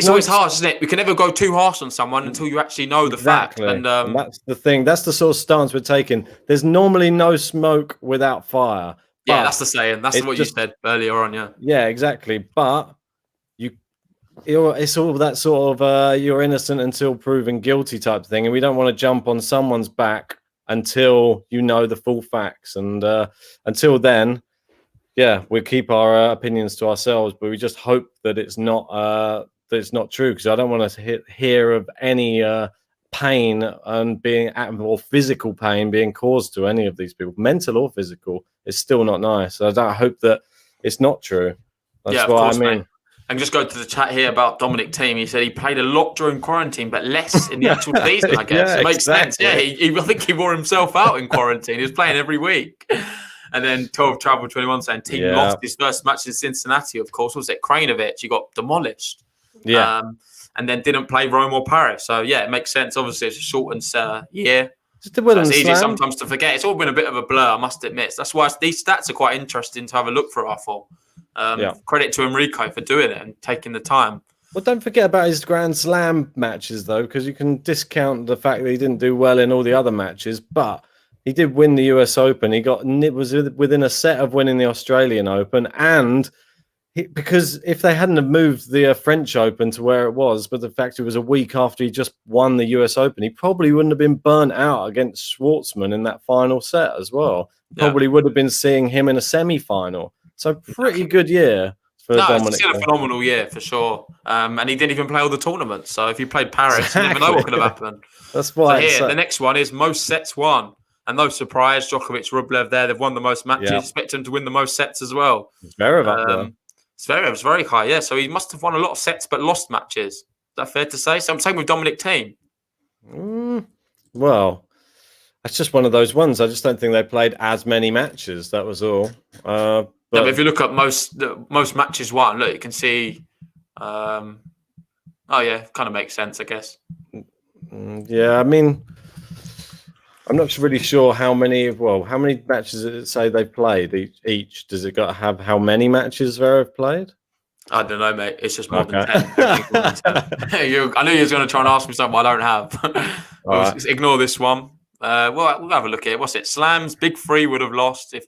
[SPEAKER 7] always
[SPEAKER 3] harsh, isn't it? We can never go too harsh on someone until you actually know the fact. And
[SPEAKER 7] that's the thing. That's the sort of stance we're taking. There's normally no smoke without fire.
[SPEAKER 3] Yeah, that's the saying. That's what you said earlier on. Yeah.
[SPEAKER 7] Yeah, exactly. But it's all that sort of you're innocent until proven guilty type thing, and we don't want to jump on someone's back until you know the full facts. And until then, yeah, we keep our opinions to ourselves, but we just hope that it's not true, because I don't want to hear of any pain and or physical pain being caused to any of these people, mental or physical. It's still not nice. I hope that it's not true. That's what I mean. Mate.
[SPEAKER 3] And just go to the chat here about Dominic Thiem. He said he played a lot during quarantine, but less in the actual season, I guess. It makes sense. Yeah, I think he wore himself out in quarantine. He was playing every week. And then 12 Travel 21 saying Thiem lost his first match in Cincinnati, of course. Was it Krajinovic? He got demolished. Yeah. And then didn't play Rome or Paris. So, yeah, it makes sense. Obviously, it's a shortened year. So it's easy sometimes to forget. It's all been a bit of a blur, I must admit. That's why these stats are quite interesting to have a look for, I thought. Credit to Enrico for doing it and taking the time.
[SPEAKER 7] Well, don't forget about his Grand Slam matches, though, because you can discount the fact that he didn't do well in all the other matches, but he did win the US Open. He was within a set of winning the Australian Open, and because if they hadn't have moved the French Open to where it was, but the fact it was a week after he just won the US Open, he probably wouldn't have been burnt out against Schwartzman in that final set as well. Probably would have been seeing him in a semi-final. So pretty good year for Dominic.
[SPEAKER 3] It's still a phenomenal year for sure. And he didn't even play all the tournaments. So if you played Paris, you never know what could have happened.
[SPEAKER 7] That's why.
[SPEAKER 3] So the next one is most sets won. And no surprise, Djokovic, Rublev there. They've won the most matches. Expect him to win the most sets as well.
[SPEAKER 7] Zverev up there.
[SPEAKER 3] Zverev's very high, yeah. So he must have won a lot of sets but lost matches. Is that fair to say? So I'm saying with Dominic Thiem.
[SPEAKER 7] Well, that's just one of those ones. I just don't think they played as many matches. That was all.
[SPEAKER 3] But if you look at most matches won, look, you can see. Kind of makes sense, I guess.
[SPEAKER 7] Yeah, I mean, I'm not really sure how many matches did it say they played each? Does it got to have how many matches Zverev played?
[SPEAKER 3] I don't know, mate. It's just more than 10. I knew you were going to try and ask me something I don't have. Ignore this one. We'll have a look at it. What's it? Slams, Big Three would have lost if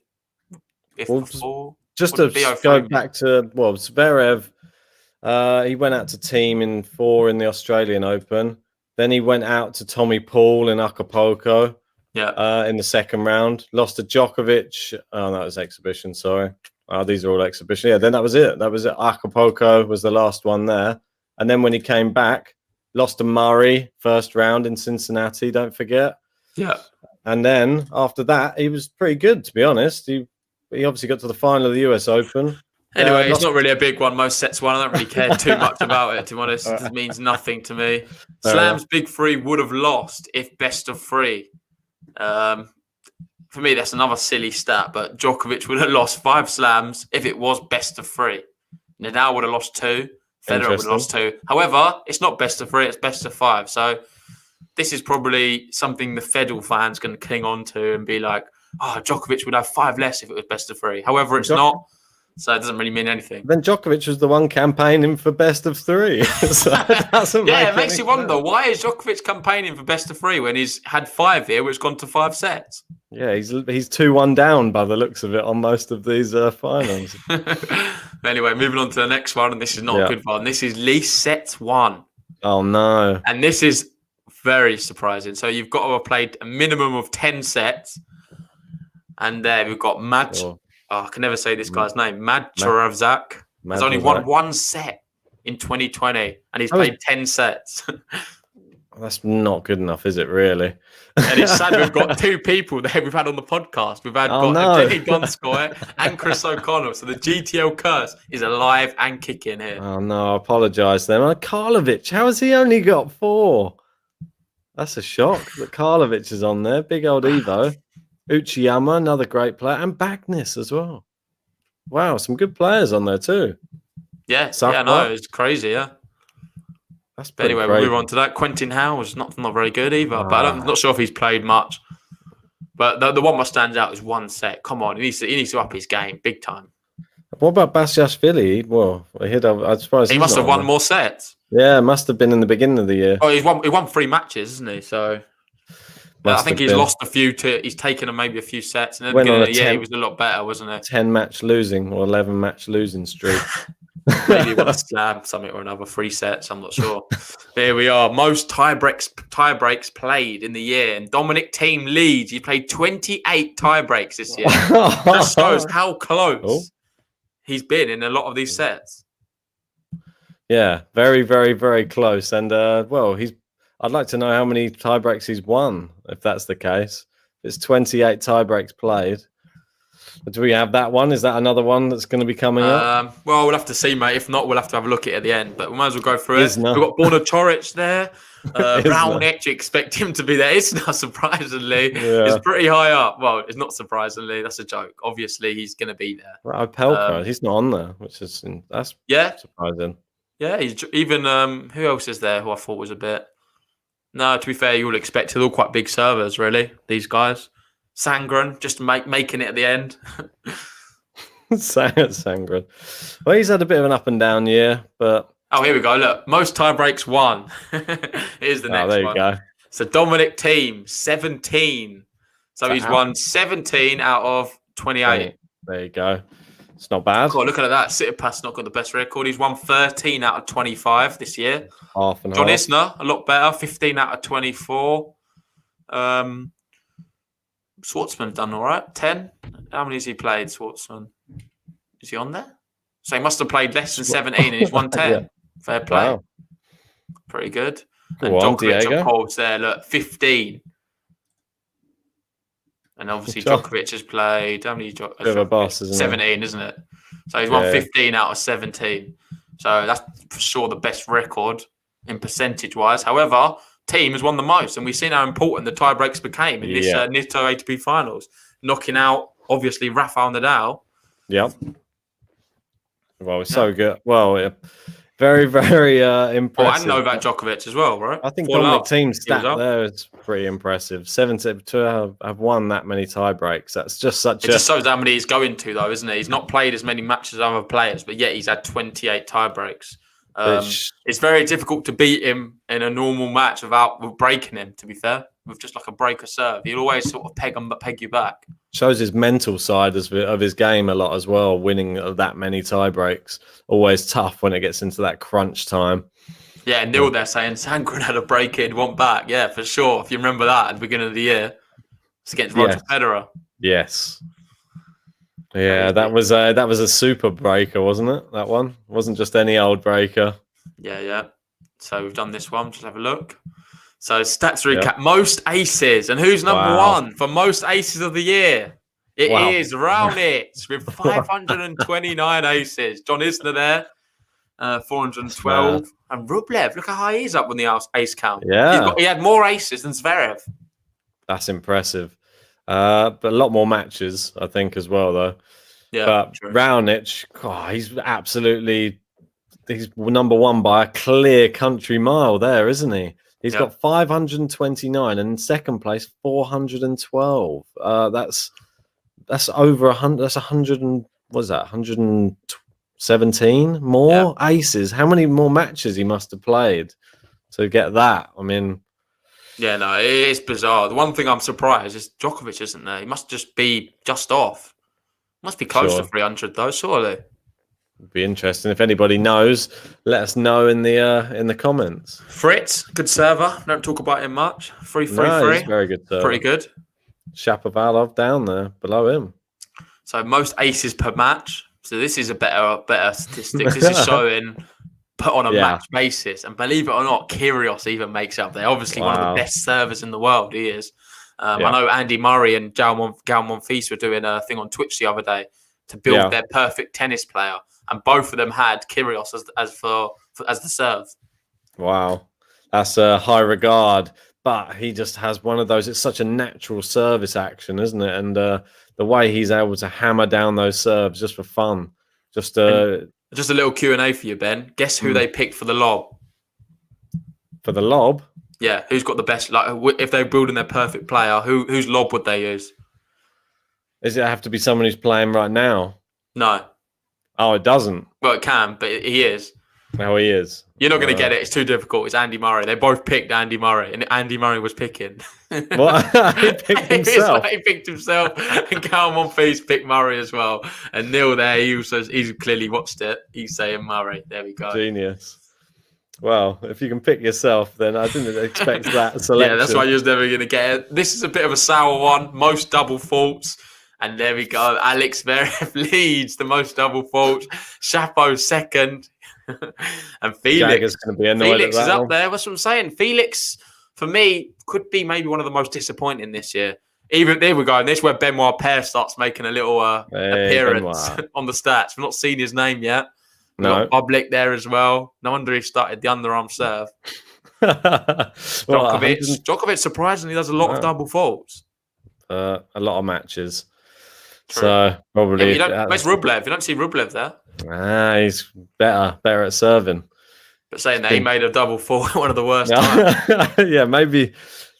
[SPEAKER 3] before.
[SPEAKER 7] Just to go back to Zverev, he went out to Thiem in 4 in the Australian Open. Then he went out to Tommy Paul in Acapulco. In the second round, lost to Djokovic. Oh, that was exhibition. Sorry. These are all exhibition. Yeah, then that was it. Acapulco was the last one there. And then when he came back, lost to Murray first round in Cincinnati. Don't forget.
[SPEAKER 3] Yeah.
[SPEAKER 7] And then after that, he was pretty good, to be honest. He obviously got to the final of the US Open.
[SPEAKER 3] Anyway, it's not really a big one. Most sets won. I don't really care too much about it, to be honest. It means nothing to me. Slams Big Three would have lost if best of 3. For me, that's another silly stat, but Djokovic would have lost 5 slams if it was best of 3. Nadal would have lost 2. Federer would have lost 2. However, it's not best of 3, it's best of 5. So this is probably something the Federer fans can cling on to and be like, Djokovic would have 5 less if it was best of 3. However, it's not. So it doesn't really mean anything.
[SPEAKER 7] Then Djokovic was the one campaigning for best of 3. So
[SPEAKER 3] it makes you wonder, why is Djokovic campaigning for best of 3 when he's had 5 here, which gone to 5 sets?
[SPEAKER 7] Yeah, he's 2-1 down by the looks of it on most of these finals.
[SPEAKER 3] Anyway, moving on to the next one, and this is not a good one. This is least sets won.
[SPEAKER 7] Oh, no.
[SPEAKER 3] And this is very surprising. So you've got to have played a minimum of 10 sets. And there we've got I can never say this guy's name. Madjaravzak has only won 1 set in 2020, and he's played 10 sets.
[SPEAKER 7] That's not good enough, is it? Really?
[SPEAKER 3] And it's sad we've got two people there we've had on the podcast. We've had Evgeny Donskoy and Chris O'Connell. So the GTL curse is alive and kicking here.
[SPEAKER 7] Oh no, I apologise then. Karlovic, how has he only got 4? That's a shock that Karlovic is on there. Big old Evo. Uchiyama, another great player, and Bagnis as well. Wow, some good players on there too.
[SPEAKER 3] Yeah, no, it's crazy, yeah.
[SPEAKER 7] That's
[SPEAKER 3] but anyway, we'll move on to that. Quentin Howe was not very good either, but I'm not sure if he's played much. But the one that stands out is one set. Come on, he needs to up his game big time.
[SPEAKER 7] What about Bastiashvili? Well, I suppose
[SPEAKER 3] he must have won more sets.
[SPEAKER 7] Yeah, must have been in the beginning of the year.
[SPEAKER 3] Oh, he won 3 matches, isn't he? So I think he's lost a few. He's taken maybe a few sets, and at the beginning of the year he was a lot better, wasn't it?
[SPEAKER 7] 10-match losing or 11-match losing streak.
[SPEAKER 3] Maybe one slam something or another, 3 sets. I'm not sure. There we are. Most tie breaks played in the year, and Dominic Thiem leads. He played 28 tie breaks this year. Just shows how close he's been in a lot of these sets.
[SPEAKER 7] Yeah, very, very, very close. And I'd like to know how many tie breaks he's won, if that's the case. It's 28 tie breaks played. Do we have that one? Is that another one that's going to be coming up?
[SPEAKER 3] Well, we'll have to see, mate. If not, we'll have to have a look at it at the end. But we might as well go through it. We've got Borna Choric there. Raonic, you expect him to be there. It's not surprisingly. Yeah. It's pretty high up. Well, it's not surprisingly. That's a joke. Obviously, he's going to be there.
[SPEAKER 7] Right, Pelka, he's not on there, which is surprising.
[SPEAKER 3] Yeah, he's even who else is there who I thought was a bit. No, to be fair, you would expect they're all quite big servers, really. These guys. Sangren, just making it at the end.
[SPEAKER 7] Sangren. Well, he's had a bit of an up and down year, but...
[SPEAKER 3] Oh, here we go. Look, most tie breaks won. Here's the next one.
[SPEAKER 7] There you go.
[SPEAKER 3] So Dominic Thiem, 17. So he's won 17 out of 28.
[SPEAKER 7] There you go. It's not bad.
[SPEAKER 3] God, look at that. Tsitsipas not got the best record. He's won 13 out of 25 this year.
[SPEAKER 7] Half and
[SPEAKER 3] John
[SPEAKER 7] half.
[SPEAKER 3] Isner, a lot better. 15 out of 24. Schwartzman done all right. 10. How many has he played, Schwartzman? Is he on there? So he must have played less than 17 and he's won 10. Yeah. Fair play. Wow. Pretty good. And Djokovic and Pol's there, look, 15. And obviously Djokovic has played, how many?
[SPEAKER 7] Boss,
[SPEAKER 3] 17, isn't it? So he's won 15 out of 17. So that's for sure the best record in percentage-wise. However, Thiem has won the most, and we've seen how important the tie breaks became in this Nitto ATP Finals, knocking out obviously Rafael Nadal.
[SPEAKER 7] Yep. Well, it's so good. Well, very, very impressive.
[SPEAKER 3] And Novak Djokovic as well, right?
[SPEAKER 7] I think Dominic Thiem's stat there is pretty impressive. 7 to have won that many tie breaks. That's just such.
[SPEAKER 3] It just shows how many he's going to, though, isn't it? He's not played as many matches as other players, but yet he's had 28 tie breaks. It's very difficult to beat him in a normal match without breaking him, to be fair, with just like a breaker serve. He'll always sort of peg you back.
[SPEAKER 7] Shows his mental side of his game a lot as well, winning that many tie breaks. Always tough when it gets into that crunch time.
[SPEAKER 3] Yeah, Neil there saying Sangren had a break in, want back. Yeah, for sure. If you remember that at the beginning of the year, it's against Roger Federer.
[SPEAKER 7] Yes. Yeah, that was a super breaker, wasn't it? That one wasn't just any old breaker.
[SPEAKER 3] Yeah. So we've done this one. Just have a look. So stats recap: most aces, and who's number one for most aces of the year? It is Raonic with 529 aces. John Isner there, 412, and Rublev. Look how high he's up on the ace count.
[SPEAKER 7] Yeah,
[SPEAKER 3] he had more aces than Zverev.
[SPEAKER 7] That's impressive. But a lot more matches, I think, as well, though.
[SPEAKER 3] Yeah,
[SPEAKER 7] but Raonic, he's number one by a clear country mile there, isn't he? He's got 529 and in second place 412. That's over 100. That's 100 and what is that? 117 more aces. How many more matches he must have played to get that? I mean.
[SPEAKER 3] Yeah, no, it is bizarre. The one thing I'm surprised is Djokovic isn't there. He must just be just off. Must be close to 300 though, surely.
[SPEAKER 7] It'd be interesting if anybody knows. Let us know in the comments.
[SPEAKER 3] Fritz, good server. Don't talk about him much. 3-3-3.
[SPEAKER 7] He's very good server.
[SPEAKER 3] Pretty good.
[SPEAKER 7] Shapovalov down there below him.
[SPEAKER 3] So most aces per match. So this is a better statistic. This is showing put on a match basis. And believe it or not, Kyrgios even makes it up there. Obviously, one of the best servers in the world. He is. I know Andy Murray and Gael Monfils were doing a thing on Twitch the other day to build their perfect tennis player, and both of them had Kyrgios as the serve. Wow,
[SPEAKER 7] that's a high regard. But he just has one of those. It's such a natural service action, isn't it? And the way he's able to hammer down those serves just for fun. Just a
[SPEAKER 3] little Q&A for you, Ben. Guess who they picked for the lob?
[SPEAKER 7] For the lob?
[SPEAKER 3] Yeah, who's got the best? Like, if they're building their perfect player, whose lob would they use?
[SPEAKER 7] Does it have to be someone who's playing right now?
[SPEAKER 3] No.
[SPEAKER 7] Oh, it doesn't.
[SPEAKER 3] Well, it can, but he is.
[SPEAKER 7] Oh, he is.
[SPEAKER 3] You're not going to get it. It's too difficult. It's Andy Murray. They both picked Andy Murray, and Andy Murray was picking.
[SPEAKER 7] What? He picked himself.
[SPEAKER 3] He picked himself, and Gael Monfils picked Murray as well. And Neil there, he's clearly watched it. He's saying Murray. There we go.
[SPEAKER 7] Genius. Well, if you can pick yourself, then I didn't expect that selection.
[SPEAKER 3] Yeah, that's why you was never going to get it. This is a bit of a sour one. Most double faults. And there we go. Alex Zverev leads the most double faults. Shapo second. And Felix
[SPEAKER 7] is going to be annoyed
[SPEAKER 3] Felix
[SPEAKER 7] at that
[SPEAKER 3] is up
[SPEAKER 7] one.
[SPEAKER 3] there. That's what I'm saying. Felix, for me, could be maybe one of the most disappointing this year. Even there we go. And this is where Benoit Paire starts making a little appearance on the stats. We've not seen his name yet. We've got Bublik there as well. No wonder he started the underarm serve. Djokovic surprisingly does a lot of double faults.
[SPEAKER 7] A lot of matches. True. So probably
[SPEAKER 3] where's Rublev? You don't see Rublev there.
[SPEAKER 7] He's better at serving.
[SPEAKER 3] But saying that he made a double fault at one of the worst times.
[SPEAKER 7] Yeah, maybe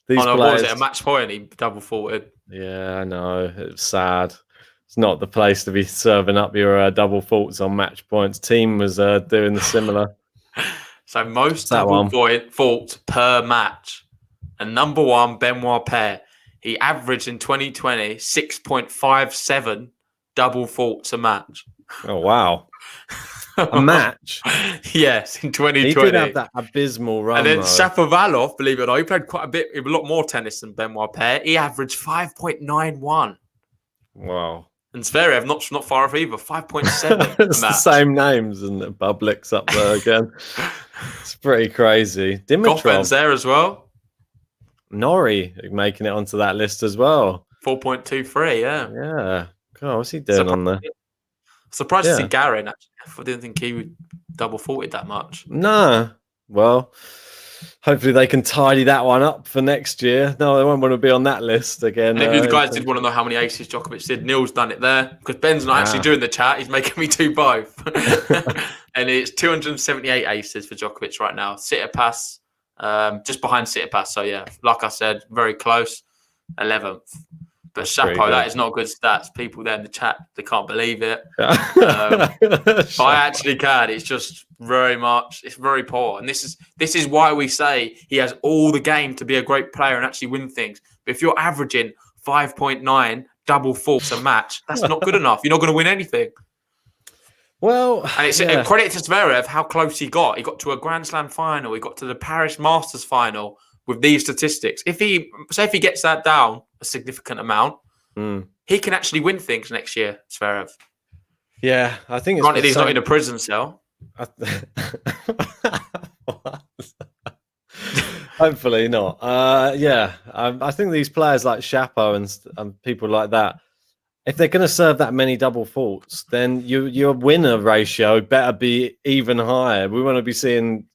[SPEAKER 7] these players.
[SPEAKER 3] What was it? A match point? He double faulted.
[SPEAKER 7] Yeah, I know. It's sad. It's not the place to be serving up your double faults on match points. Team was doing the similar.
[SPEAKER 3] So most double faults per match. And number one, Benoit Paire. He averaged in 2020 6.57 double faults a match.
[SPEAKER 7] Oh, wow. A match?
[SPEAKER 3] Yes, in 2020.
[SPEAKER 7] He did have that abysmal run.
[SPEAKER 3] And then Shapovalov, believe it or not, he played quite a lot more tennis than Benoit Paire. He averaged 5.91.
[SPEAKER 7] Wow.
[SPEAKER 3] And Zverev, not far off either, 5.7.
[SPEAKER 7] It's the same names, and Bublik's up there again. It's pretty crazy. Dimitrov.
[SPEAKER 3] Goffman's there as well.
[SPEAKER 7] Norrie making it onto that list as well.
[SPEAKER 3] 4.23, yeah.
[SPEAKER 7] Yeah. God, what's he doing on there?
[SPEAKER 3] Surprised to see Garin, actually. I didn't think he would double faulted that much.
[SPEAKER 7] No. Well, hopefully they can tidy that one up for next year. No, they won't want to be on that list again.
[SPEAKER 3] And if you guys did want to know how many aces Djokovic did, Neil's done it there. Because Ben's not actually doing the chat. He's making me do both. And it's 278 aces for Djokovic right now. Tsitsipas. Just behind Tsitsipas, so yeah, like I said, very close, 11th. But Shapo, that is not good stats. People there in the chat, they can't believe it. But I actually can. It's just it's very poor. And this is why we say he has all the game to be a great player and actually win things. But if you're averaging 5.9 double faults a match, that's not good enough. You're not going to win anything.
[SPEAKER 7] Well,
[SPEAKER 3] and it's a credit to Zverev how close he got. He got to a Grand Slam final. He got to the Paris Masters final with these statistics. If he gets that down a significant amount, he can actually win things next year, Zverev.
[SPEAKER 7] Yeah, I think it's
[SPEAKER 3] granted he's not in a prison cell.
[SPEAKER 7] Hopefully not. I think these players like Shapo and people like that, if they're going to serve that many double faults, then your winner ratio better be even higher. We want to be seeing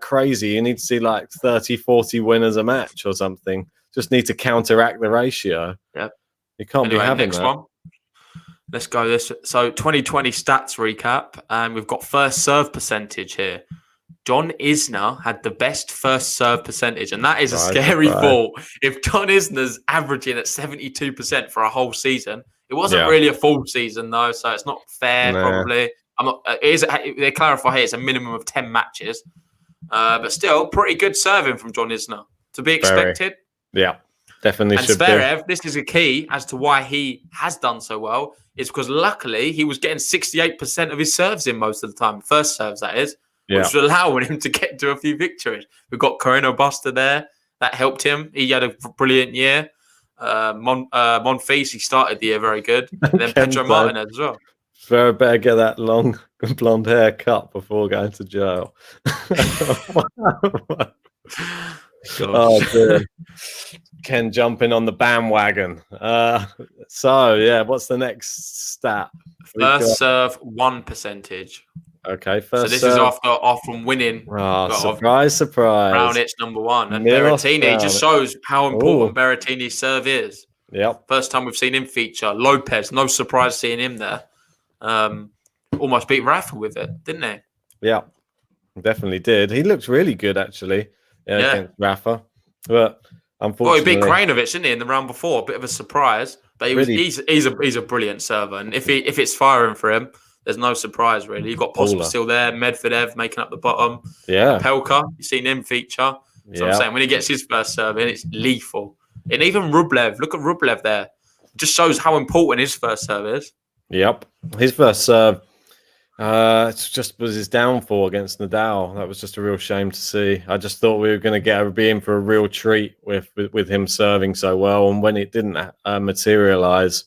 [SPEAKER 7] crazy. You need to see like 30, 40 winners a match or something. Just need to counteract the ratio.
[SPEAKER 3] Yep.
[SPEAKER 7] You can't be having
[SPEAKER 3] next
[SPEAKER 7] that.
[SPEAKER 3] One. Let's go this. So 2020 stats recap. And we've got first serve percentage here. John Isner had the best first serve percentage, and that is a scary thought. If John Isner's averaging at 72% for a whole season, it wasn't really a full season though, so it's not fair. Probably, I'm not. They clarify here it's a minimum of 10 matches, but still pretty good serving from John Isner to be expected.
[SPEAKER 7] Yeah, definitely.
[SPEAKER 3] And Zverev, this is a key as to why he has done so well. Is because luckily he was getting 68% of his serves in most of the time, first serves that is. Which was allowing him to get to a few victories. We've got Carreno Buster there. That helped him. He had a brilliant year. Monfils, he started the year very good. And then Pedro Martinez as well.
[SPEAKER 7] Zverev better get that long blonde hair cut before going to jail. Oh, dear. Ken jumping on the bandwagon. So, yeah, what's the next stat?
[SPEAKER 3] First serve 1%.
[SPEAKER 7] Okay,
[SPEAKER 3] so
[SPEAKER 7] first
[SPEAKER 3] this
[SPEAKER 7] serve.
[SPEAKER 3] is after winning.
[SPEAKER 7] Oh, surprise, surprise.
[SPEAKER 3] Raonic's number 1. And
[SPEAKER 7] Milos
[SPEAKER 3] Berrettini just shows how important Berrettini's serve is.
[SPEAKER 7] Yep.
[SPEAKER 3] First time we've seen him feature. Lopez, no surprise seeing him there. Almost beat Rafa with it, didn't he?
[SPEAKER 7] Yeah, definitely did. He looked really good, actually, against Rafa. But unfortunately...
[SPEAKER 3] he beat Krajinovic, didn't he, in the round before? A bit of a surprise. But he's a brilliant server. And if it's firing for him, there's no surprise, really. You've got Pospisil still there, Medvedev making up the bottom.
[SPEAKER 7] Yeah.
[SPEAKER 3] Pelka, you've seen him feature. So I'm saying when he gets his first serve in, it's lethal. And even Rublev, look at Rublev there. It just shows how important his first serve is.
[SPEAKER 7] Yep. His first serve it just was his downfall against Nadal. That was just a real shame to see. I just thought we were going to be in for a real treat with him serving so well. And when it didn't materialize,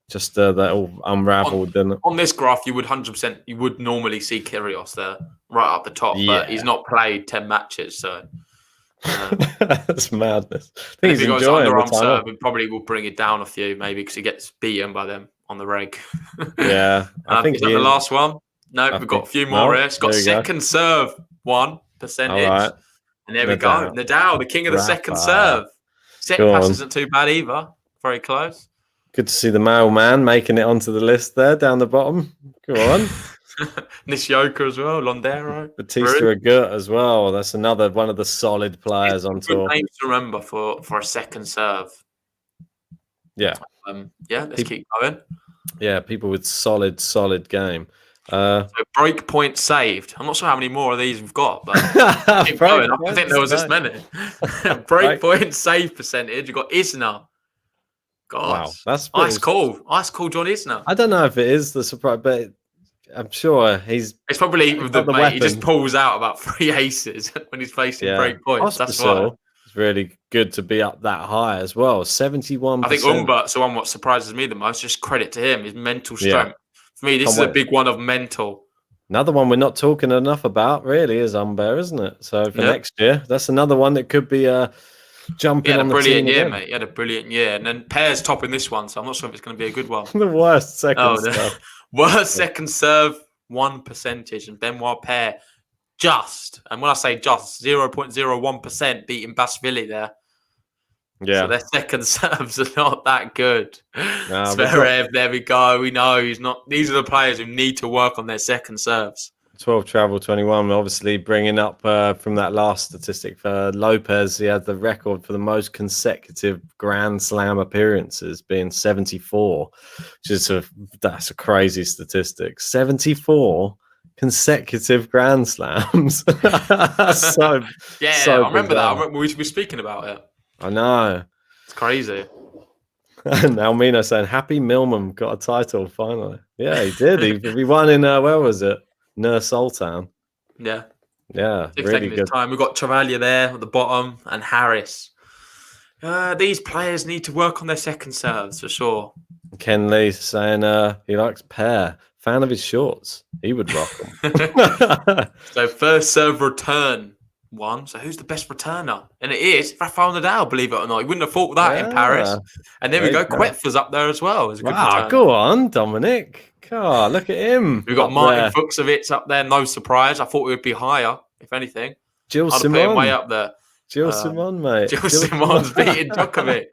[SPEAKER 7] just that all unraveled.
[SPEAKER 3] On this graph, you would 100%, you would normally see Kyrgios there, right up the top. But he's not played 10 matches, so...
[SPEAKER 7] That's madness. I think
[SPEAKER 3] if he goes underarm serve, it probably will bring it down a few, maybe because he gets beaten by them on the reg.
[SPEAKER 7] Yeah, I think
[SPEAKER 3] is that the last one? No, we've got a few more here. It's got second serve 1%.
[SPEAKER 7] Right.
[SPEAKER 3] And there we go. Nadal, the king of the second serve. Set pass isn't too bad either. Very close.
[SPEAKER 7] Good to see the mailman making it onto the list there down the bottom. Go on.
[SPEAKER 3] Nishioka as well, Londero.
[SPEAKER 7] Batista Agut as well. That's another one of the solid players on tour.
[SPEAKER 3] Names to remember for a second serve.
[SPEAKER 7] Yeah.
[SPEAKER 3] Let's keep going.
[SPEAKER 7] Yeah, people with solid game.
[SPEAKER 3] So break point saved. I'm not sure how many more of these we've got, but keep going. I think there was this many. Break point save percentage. You've got Isner. God, wow, that's ice cold John Isner.
[SPEAKER 7] I don't know if it is the surprise, but I'm sure it's
[SPEAKER 3] probably the mate. He just pulls out about 3 aces when he's facing break points. That's why.
[SPEAKER 7] It's really good to be up that high as well. 71%.
[SPEAKER 3] I think Umbert's the one what surprises me the most. Just credit to him, his mental strength. For me, this is a big one of mental.
[SPEAKER 7] Another one we're not talking enough about, really, is Humbert, isn't it? So for next year, that's another one that could be jumping on the team. He had a brilliant year, mate.
[SPEAKER 3] He had a brilliant year. And then Pair's topping this one, so I'm not sure if it's going to be a good one.
[SPEAKER 7] The worst second serve.
[SPEAKER 3] Worst second serve 1%. And Benoit Paire and when I say just, 0.01% beating Basvili there.
[SPEAKER 7] Yeah.
[SPEAKER 3] So their second serves are not that good. Zverev, there we go. We know he's not. These are the players who need to work on their second serves.
[SPEAKER 7] 12 travel 21, obviously bringing up from that last statistic for Lopez. He had the record for the most consecutive Grand Slam appearances, being 74, which is that's a crazy statistic. 74 consecutive Grand Slams. I
[SPEAKER 3] remember that. I remember we were speaking about it.
[SPEAKER 7] I know.
[SPEAKER 3] It's crazy.
[SPEAKER 7] And Almino saying, happy Millman got a title finally. Yeah, he did. He won in, where was it? Nur Sultan.
[SPEAKER 3] Yeah.
[SPEAKER 7] Yeah, really good.
[SPEAKER 3] Time. We've got Travaglia there at the bottom and Harris. These players need to work on their second serves for sure.
[SPEAKER 7] Ken Lee saying he likes Pair. Fan of his shorts. He would rock them.
[SPEAKER 3] So first serve return 1. So who's the best returner? And it is Rafael Nadal, believe it or not. He wouldn't have thought that in Paris. And there we go. Quetfa's up there as well.
[SPEAKER 7] Wow, go on, Dominic. God, look at him.
[SPEAKER 3] We've got Martin Fuchsovich up there. No surprise. I thought we would be higher, if anything.
[SPEAKER 7] Gilles Simon.
[SPEAKER 3] Way up there.
[SPEAKER 7] Gilles Simon, mate.
[SPEAKER 3] Gilles Simon's beating Djokovic.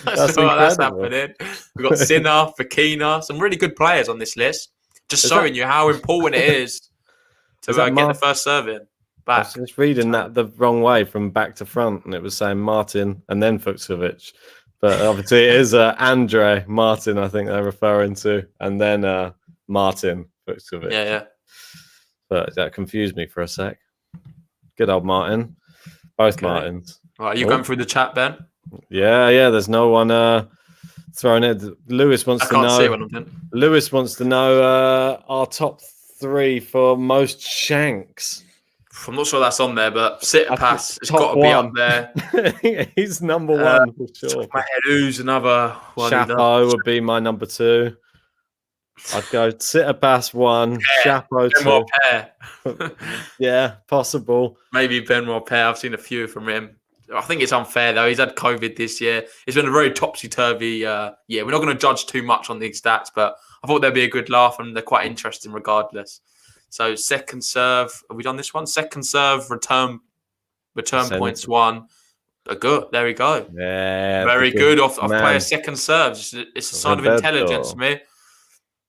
[SPEAKER 3] That's happening. We've got Sinner, Fekina, some really good players on this list. Just showing you how important it is to get the first serve in. Back.
[SPEAKER 7] I was just reading that the wrong way from back to front, and it was saying Martin and then Fuchsovich. But obviously it is Andre Martin, I think they're referring to, and then Martin Fuchsovich.
[SPEAKER 3] Yeah.
[SPEAKER 7] But that confused me for a sec. Good old Martin. Both Martins.
[SPEAKER 3] Right, are you going through the chat, Ben?
[SPEAKER 7] Yeah. There's no one throwing it. Lewis wants to know.
[SPEAKER 3] See what I'm doing.
[SPEAKER 7] Lewis wants to know our top 3 for most shanks.
[SPEAKER 3] I'm not sure that's on there, but Tsitsipas, it's got to be up there.
[SPEAKER 7] He's number 1 for sure.
[SPEAKER 3] Who's another one?
[SPEAKER 7] Chapo would be my number 2. I'd go Tsitsipas 1, Chapo
[SPEAKER 3] Benoit
[SPEAKER 7] 2.
[SPEAKER 3] Paire.
[SPEAKER 7] Yeah, possible.
[SPEAKER 3] Maybe Benoit Paire. I've seen a few from him. I think it's unfair though. He's had COVID this year. It's been a very topsy-turvy year. We're not going to judge too much on these stats, but I thought there'd be a good laugh and they're quite interesting regardless. So second serve, have we done this one? Second serve, return points 1. Good. There we go.
[SPEAKER 7] Yeah.
[SPEAKER 3] Very good off player second serves. It's a sign of intelligence, me.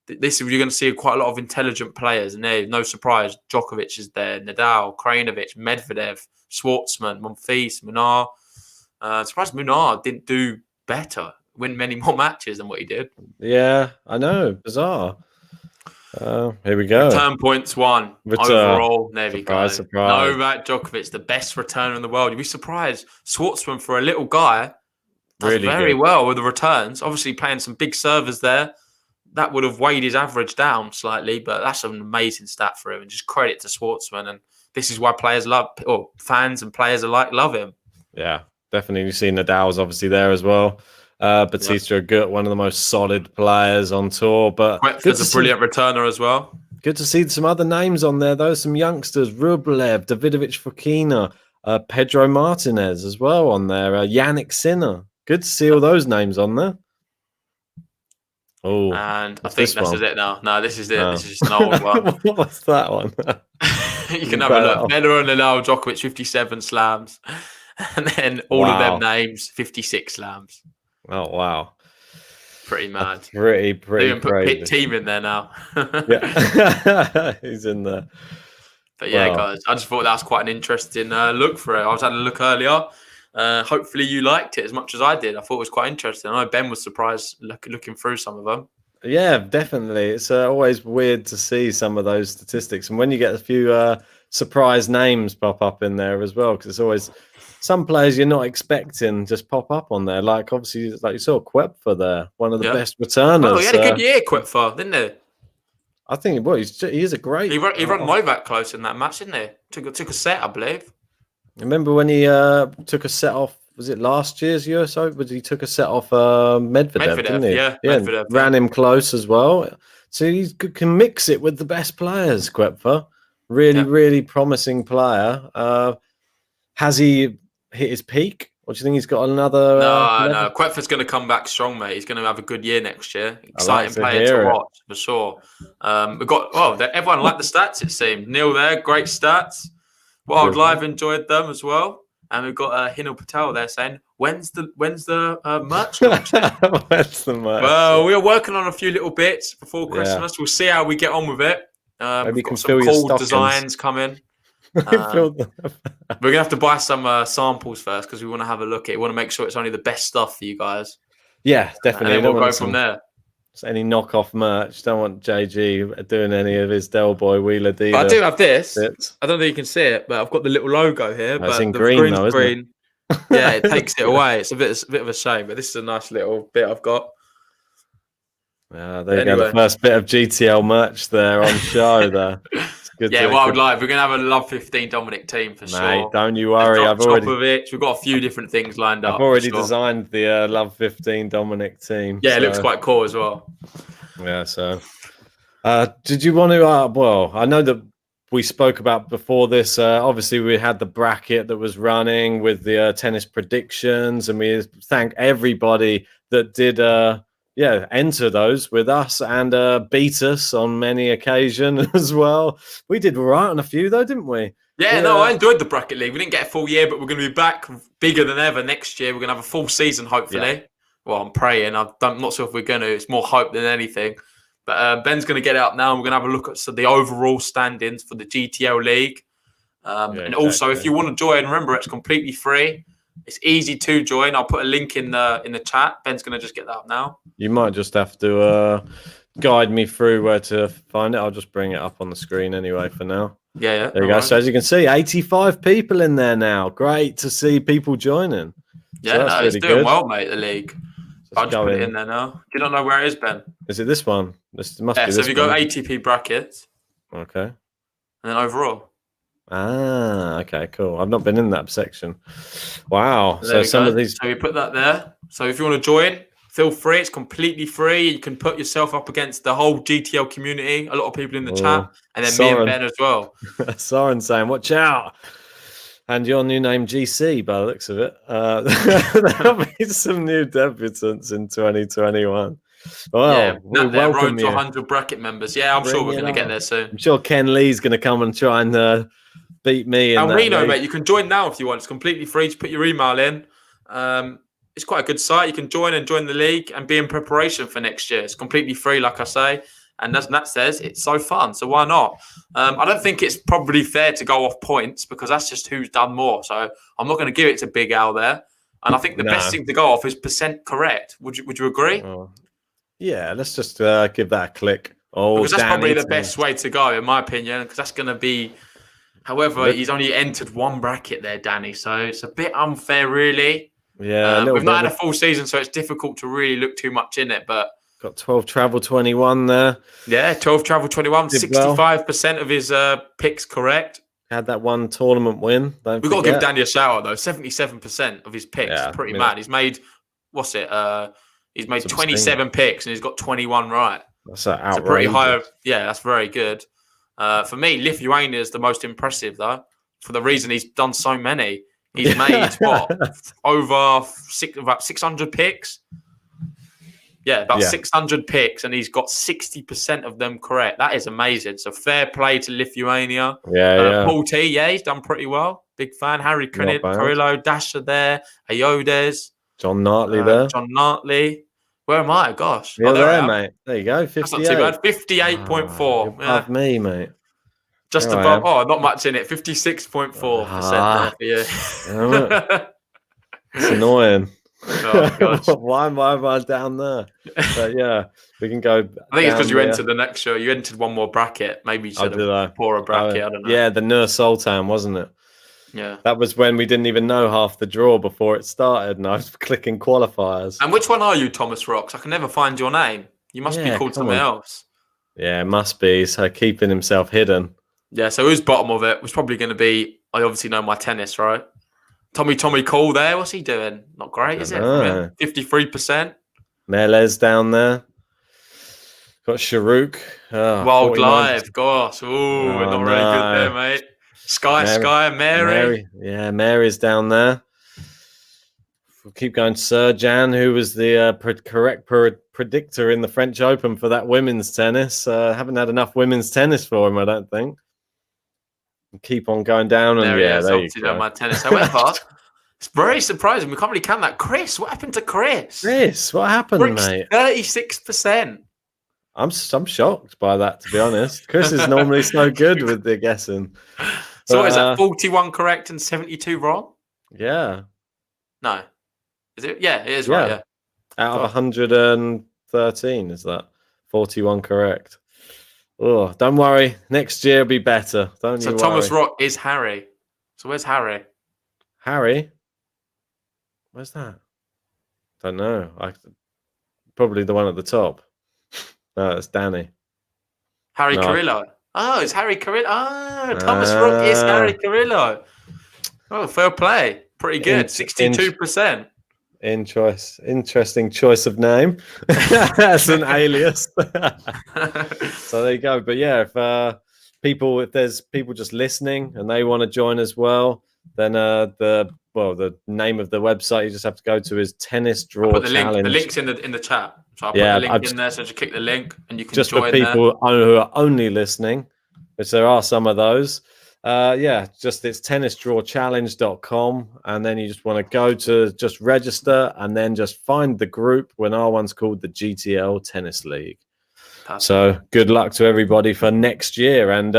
[SPEAKER 3] This you're going to see quite a lot of intelligent players, and there, no surprise, Djokovic is there, Nadal, Krajinovic, Medvedev, Schwartzman, Monfils, Munar. Surprised Munar didn't do better, win many more matches than what he did.
[SPEAKER 7] Yeah, I know, bizarre. Here we go.
[SPEAKER 3] Return points 1 overall. There we go.
[SPEAKER 7] Surprise.
[SPEAKER 3] Novak Djokovic, the best returner in the world. You'd be surprised. Schwartzman, for a little guy, does really very well with the returns. Obviously, playing some big servers there. That would have weighed his average down slightly, but that's an amazing stat for him. And just credit to Schwartzman. And this is why players love, or fans and players alike love him.
[SPEAKER 7] Yeah, definitely. You've seen Nadal's obviously there as well. Batista Agut, one of the most solid players on tour. But
[SPEAKER 3] Quetford's a brilliant returner as well.
[SPEAKER 7] Good to see some other names on there, though. Some youngsters, Rublev, Davidovich Fokina, Pedro Martinez as well on there. Yannick Sinner. Good to see all those names on there. Oh,
[SPEAKER 3] and I think this is it now. No, this is it. This is just an old one.
[SPEAKER 7] What's that one?
[SPEAKER 3] You can have a look. Federer, Nadal, Djokovic, 57 slams. And then all of them names, 56 slams.
[SPEAKER 7] Oh, wow.
[SPEAKER 3] Pretty mad.
[SPEAKER 7] That's pretty
[SPEAKER 3] They even
[SPEAKER 7] crazy.
[SPEAKER 3] put Pit Team in there now.
[SPEAKER 7] Yeah, he's in there.
[SPEAKER 3] But yeah, guys, I just thought that was quite an interesting look for it. I was having a look earlier. Hopefully you liked it as much as I did. I thought it was quite interesting. I know Ben was surprised looking through some of them.
[SPEAKER 7] Yeah, definitely. It's always weird to see some of those statistics. And when you get a few surprise names pop up in there as well, because it's always some players you're not expecting just pop up on there. Like, obviously, like you saw Koepfer there, one of the best returners.
[SPEAKER 3] Oh, he had a good year, Koepfer, didn't he?
[SPEAKER 7] I think he is a great...
[SPEAKER 3] He run Novak close in that match, didn't he? Took a set, I believe.
[SPEAKER 7] Remember when he took a set off, was it last year's US Open? He took a set off Medvedev, didn't he?
[SPEAKER 3] Yeah, Medvedev.
[SPEAKER 7] Ran him close as well. So he can mix it with the best players, Koepfer. Really promising player. Has he hit his peak? Or do you think he's got another...
[SPEAKER 3] No. Koepfer's going to come back strong, mate. He's going to have a good year next year. Exciting player to watch, for sure. We've got... everyone liked the stats, it seemed. Neil there, great stats. Wild Live enjoyed them as well. And we've got Hinal Patel there saying, when's the merch launch?
[SPEAKER 7] When's the merch?
[SPEAKER 3] Well, we are working on a few little bits before Christmas. Yeah. We'll see how we get on with it.
[SPEAKER 7] Maybe
[SPEAKER 3] we've got some cool designs coming. We're going to have to buy some samples first because we want to have a look at it. We want to make sure it's only the best stuff for you guys.
[SPEAKER 7] Yeah, definitely.
[SPEAKER 3] And then we'll go from there.
[SPEAKER 7] Any knockoff merch. Don't want JG doing any of his Del Boy Wheeler Dealer.
[SPEAKER 3] I do have this. I don't think you can see it, but I've got the little logo here.
[SPEAKER 7] It's in green though, isn't it?
[SPEAKER 3] Yeah, it takes it away. It's a bit of a shame, but this is a nice little bit I've got.
[SPEAKER 7] There you go. The first bit of GTL merch there on show there.
[SPEAKER 3] Wild Live. We're going to have a Love 15 Dominic team for sure.
[SPEAKER 7] Don't you worry.
[SPEAKER 3] We've got a few different things lined up.
[SPEAKER 7] I've already designed the Love 15 Dominic team.
[SPEAKER 3] Yeah, it looks quite cool as well.
[SPEAKER 7] Yeah, so did you want to I know that we spoke about before this, obviously we had the bracket that was running with the tennis predictions, and we thank everybody that did enter those with us and beat us on many occasions as well. We did right on a few though, didn't we?
[SPEAKER 3] Yeah, I enjoyed the bracket league. We didn't get a full year, but we're going to be back bigger than ever next year. We're going to have a full season, hopefully. Yeah. Well, I'm praying. I'm not sure if we're going to. It's more hope than anything. But Ben's going to get it up now, and we're going to have a look at the overall standings for the GTL league. And also, if you want to join, remember, it's completely free. It's easy to join. I'll put a link in the chat. Ben's going to just get that up now.
[SPEAKER 7] You might just have to guide me through where to find it. I'll just bring it up on the screen anyway for now.
[SPEAKER 3] Yeah.
[SPEAKER 7] There you go. Right. So as you can see, 85 people in there now. Great to see people joining.
[SPEAKER 3] Yeah, so it's doing well, mate, the league. I'll just put it in there now. Do you not know where it is, Ben?
[SPEAKER 7] Is it this one? This must be this
[SPEAKER 3] so if you go ATP brackets.
[SPEAKER 7] Okay.
[SPEAKER 3] And then overall.
[SPEAKER 7] Okay, cool. I've not been in that section. Wow. So some of these...
[SPEAKER 3] So we put that there. So if you want to join, feel free. It's completely free. You can put yourself up against the whole GTL community, a lot of people in the chat, and then me and Ben as well.
[SPEAKER 7] Soren saying, watch out. And your new name, GC, by the looks of it. There'll be some new debutants in 2021. Well,
[SPEAKER 3] yeah,
[SPEAKER 7] we welcome
[SPEAKER 3] road to 100 bracket members. Yeah, I'm sure we're going to get there soon.
[SPEAKER 7] I'm sure Ken Lee's going to come and try and beat me.
[SPEAKER 3] And Reno, mate, you can join now if you want. It's completely free. Just put your email in. It's quite a good site. You can join the league and be in preparation for next year. It's completely free, like I say. And as Nat says, it's so fun. So why not? I don't think it's probably fair to go off points because that's just who's done more. So I'm not going to give it to Big Al there. And I think the best thing to go off is % correct. Would you agree?
[SPEAKER 7] Yeah, let's just give that a click.
[SPEAKER 3] Because that's probably the best way to go, in my opinion, because that's going to be... However, he's only entered one bracket there, Danny. So it's a bit unfair, really.
[SPEAKER 7] Yeah,
[SPEAKER 3] we've not had a full season, so it's difficult to really look too much in it. But
[SPEAKER 7] got 12 travel 21 there.
[SPEAKER 3] Yeah, 12 travel 21. 65% of his picks correct.
[SPEAKER 7] Had that one tournament win.
[SPEAKER 3] We've got to give Danny a shout out though. 77% of his picks. Pretty mad. He's made he's made 27 picks and he's got 21 right.
[SPEAKER 7] That's outrageous.
[SPEAKER 3] So pretty high. Yeah, that's very good. For me, Lithuania is the most impressive though, for the reason he's done so many. He's made about 600 picks. Yeah, about 600 picks, and he's got 60% of them correct. That is amazing. So fair play to Lithuania. Paul T, he's done pretty well. Big fan. Harry Carillo, Dasher there, Ayodes.
[SPEAKER 7] John Nartley there.
[SPEAKER 3] John Nartley. Where am I? Gosh.
[SPEAKER 7] You're there, mate. There you go. 58.
[SPEAKER 3] That's not too bad. 58.4.
[SPEAKER 7] Above me, mate.
[SPEAKER 3] Just above. Not much in it. 56.4% there for you.
[SPEAKER 7] It's annoying.
[SPEAKER 3] Oh, gosh.
[SPEAKER 7] Why am I down there? But yeah, we can go.
[SPEAKER 3] I think it's because you entered the next show. You entered one more bracket. Maybe you should have pour a bracket. I don't know.
[SPEAKER 7] Yeah, the Nur Sultan, wasn't it?
[SPEAKER 3] Yeah.
[SPEAKER 7] That was when we didn't even know half the draw before it started, and I was clicking qualifiers.
[SPEAKER 3] And which one are you, Thomas Rocks? I can never find your name. You must be called something else. Yeah,
[SPEAKER 7] it must be. So keeping himself hidden.
[SPEAKER 3] Yeah, so who's bottom of it was probably going to be, I obviously know my tennis, right? Tommy Cole there. What's he doing? Not great, is it? 53%.
[SPEAKER 7] Melez down there. Got Sharuk.
[SPEAKER 3] Wild Live. Gosh. Ooh, we're not very good there, mate. Sky, Mary.
[SPEAKER 7] Yeah, Mary's down there. We'll keep going. Serjan, who was the correct predictor in the French Open for that women's tennis. Haven't had enough women's tennis for him, I don't think. Keep on going down, and there you go.
[SPEAKER 3] My tennis. However, it's very surprising. We can't really count that. Chris, what happened to Chris?
[SPEAKER 7] Chris, what happened, mate?
[SPEAKER 3] 36%.
[SPEAKER 7] I'm shocked by that, to be honest. Chris is normally so good with the guessing.
[SPEAKER 3] So what is that? 41 correct and 72 wrong?
[SPEAKER 7] Yeah.
[SPEAKER 3] No. Is it? Yeah, it is right. Yeah.
[SPEAKER 7] Out of 113, is that 41 correct? Oh, don't worry. Next year will be better. Don't you worry.
[SPEAKER 3] So Thomas Rock is Harry. So where's Harry?
[SPEAKER 7] Harry? Where's that? Don't know. Probably the one at the top. No, it's Danny.
[SPEAKER 3] Harry Carillo. Oh, it's Harry Carillo. Oh, Thomas Rock is Harry Carillo. Oh, fair play. Pretty good. 62%.
[SPEAKER 7] Interesting choice of name. That's an alias. So there you go. But yeah, if there's people just listening and they want to join as well, then the name of the website you just have to go to is Tennis Draw Challenge.
[SPEAKER 3] The link's in the chat. So I'll put the link in there. So just click the link and you can
[SPEAKER 7] just
[SPEAKER 3] join
[SPEAKER 7] for people who are only listening, which there are some of those. It's tennisdrawchallenge.com, and then you just want to go to just register and then just find the group when our one's called the GTL Tennis League. Perfect. So good luck to everybody for next year. And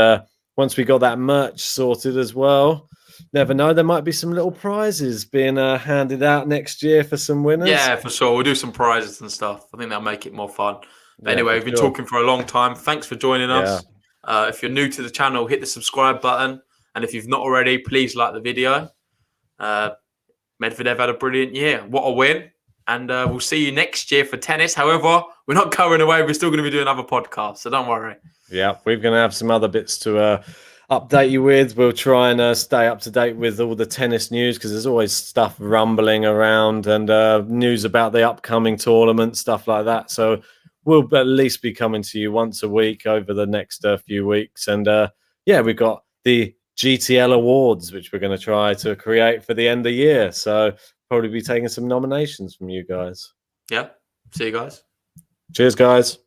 [SPEAKER 7] once we got that merch sorted as well, never know, there might be some little prizes being handed out next year for some winners.
[SPEAKER 3] Yeah, for sure. We'll do some prizes and stuff. I think that'll make it more fun. But anyway, we've been talking for a long time. Thanks for joining us. If you're new to the channel, hit the subscribe button. And if you've not already, please like the video. Medvedev had a brilliant year. What a win. And we'll see you next year for tennis. However, we're not going away. We're still going to be doing other podcasts. So don't worry.
[SPEAKER 7] Yeah, we're going to have some other bits to update you with. We'll try and stay up to date with all the tennis news because there's always stuff rumbling around and news about the upcoming tournament, stuff like that. So we'll at least be coming to you once a week over the next few weeks. And yeah, we've got the GTL awards, which we're going to try to create for the end of the year. So probably be taking some nominations from you guys.
[SPEAKER 3] Yeah. See you guys.
[SPEAKER 7] Cheers, guys.